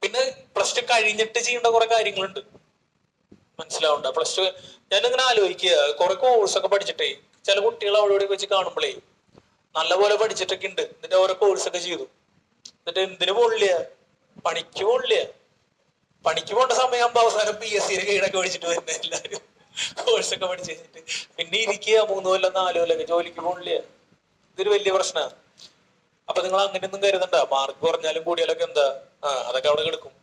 A: പിന്നെ പ്ലസ് ടു കഴിഞ്ഞിട്ട് ചെയ്യേണ്ട കുറെ കാര്യങ്ങളുണ്ട്. മനസ്സിലാവണ്ട? പ്ലസ് ടു ഞാനിങ്ങനെ ആലോചിക്കുക, കുറെ കോഴ്സൊക്കെ പഠിച്ചിട്ടേ ചില കുട്ടികൾ അവിടെ വെച്ച് കാണുമ്പോഴേ നല്ലപോലെ പഠിച്ചിട്ടൊക്കെ ഉണ്ട്, എന്നിട്ട് ഓരോ കോഴ്സൊക്കെ ചെയ്തു, എന്നിട്ട് എന്തിനു പോണില്ല? പണിക്ക് പോണില്ല. പണിക്ക് പോകേണ്ട സമയമാകുമ്പോ അവസാനം PSC കീഴൊക്കെ പഠിച്ചിട്ട് വരുന്ന എല്ലാവരും കോഴ്സൊക്കെ പഠിച്ചു കഴിഞ്ഞിട്ട് പിന്നെ ഇരിക്കുക 3 കൊല്ലം 4 കൊല്ലം ജോലിക്ക് പോണില്ല. ഇതൊരു വലിയ പ്രശ്നമാണ്. അപ്പൊ നിങ്ങൾ അങ്ങനെയൊന്നും കരുതണ്ട. മാർക്ക് കുറഞ്ഞാലും കൂടിയാലൊക്കെ എന്താ അതൊക്കെ അവിടെ കിടക്കും.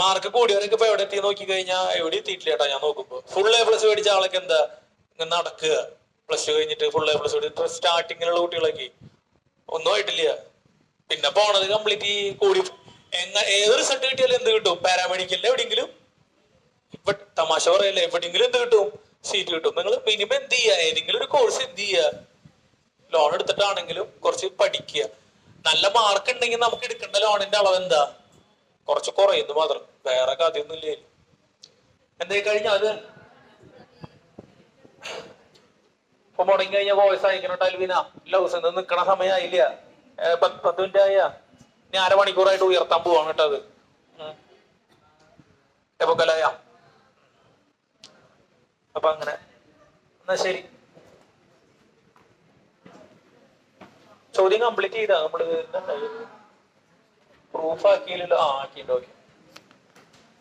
A: മാർക്ക് കൂടിയവരൊക്കെ ഇപ്പൊ എവിടെ എത്തി നോക്കി കഴിഞ്ഞാൽ എവിടെ എത്തിയിട്ടില്ല കേട്ടോ. ഞാൻ നോക്കുമ്പോ ഫുൾ A+ മേടിച്ച ആളൊക്കെ എന്താ ഇങ്ങനെ നടക്കുക. പ്ലസ് ടു കഴിഞ്ഞിട്ട് ഫുൾ A+ മേടിച്ചിട്ട് സ്റ്റാർട്ടിങ്ങിലുള്ള കുട്ടികളൊക്കെ ഒന്നും ആയിട്ടില്ല. പിന്നെ പോണത് കംപ്ലീറ്റ് കൂടി ഏത് റിസൾട്ട് കിട്ടിയാലും എന്ത് കിട്ടും? പാരാമെഡിക്കലിന്റെ എവിടെയെങ്കിലും, ഇപ്പൊ തമാശ പറയല്ലേ, എവിടെയെങ്കിലും എന്ത് കിട്ടും? സീറ്റ് കിട്ടും. നിങ്ങൾ മിനിമം എന്ത് ചെയ്യുക? ഏതെങ്കിലും ഒരു കോഴ്സ് എന്ത് ചെയ്യുക? ലോൺ എടുത്തിട്ടാണെങ്കിലും കുറച്ച് പഠിക്കുക. നല്ല മാർക്ക് ഉണ്ടെങ്കിൽ നമുക്ക് എടുക്കേണ്ട ലോണിന്റെ അളവ് എന്താ? കുറച്ച് കുറയുന്നു മാത്രം, വേറെ കഥയൊന്നും ഇല്ലേ. എന്തായി കഴിഞ്ഞാൽ അത് ഇപ്പൊ മുടങ്ങി കഴിഞ്ഞ വോയിസ് അയക്കണോട്ട് അൽവിന. ലൗസ് നിക്കണ സമയമായില്ല, 10 മിനിറ്റ് ആയ. ഇനി 1/2 മണിക്കൂറായിട്ട് ഉയർത്താൻ പോവാണ് കേട്ടോ. അത് എപ്പൊക്കലായ. അപ്പൊ അങ്ങനെ എന്നാ ശരി. ചോദ്യം കംപ്ലീറ്റ് ചെയ്താ നമ്മള് പ്രൂഫ് ആക്കിയില്ലല്ലോ? ആക്കിയിട്ട് ഓക്കെ.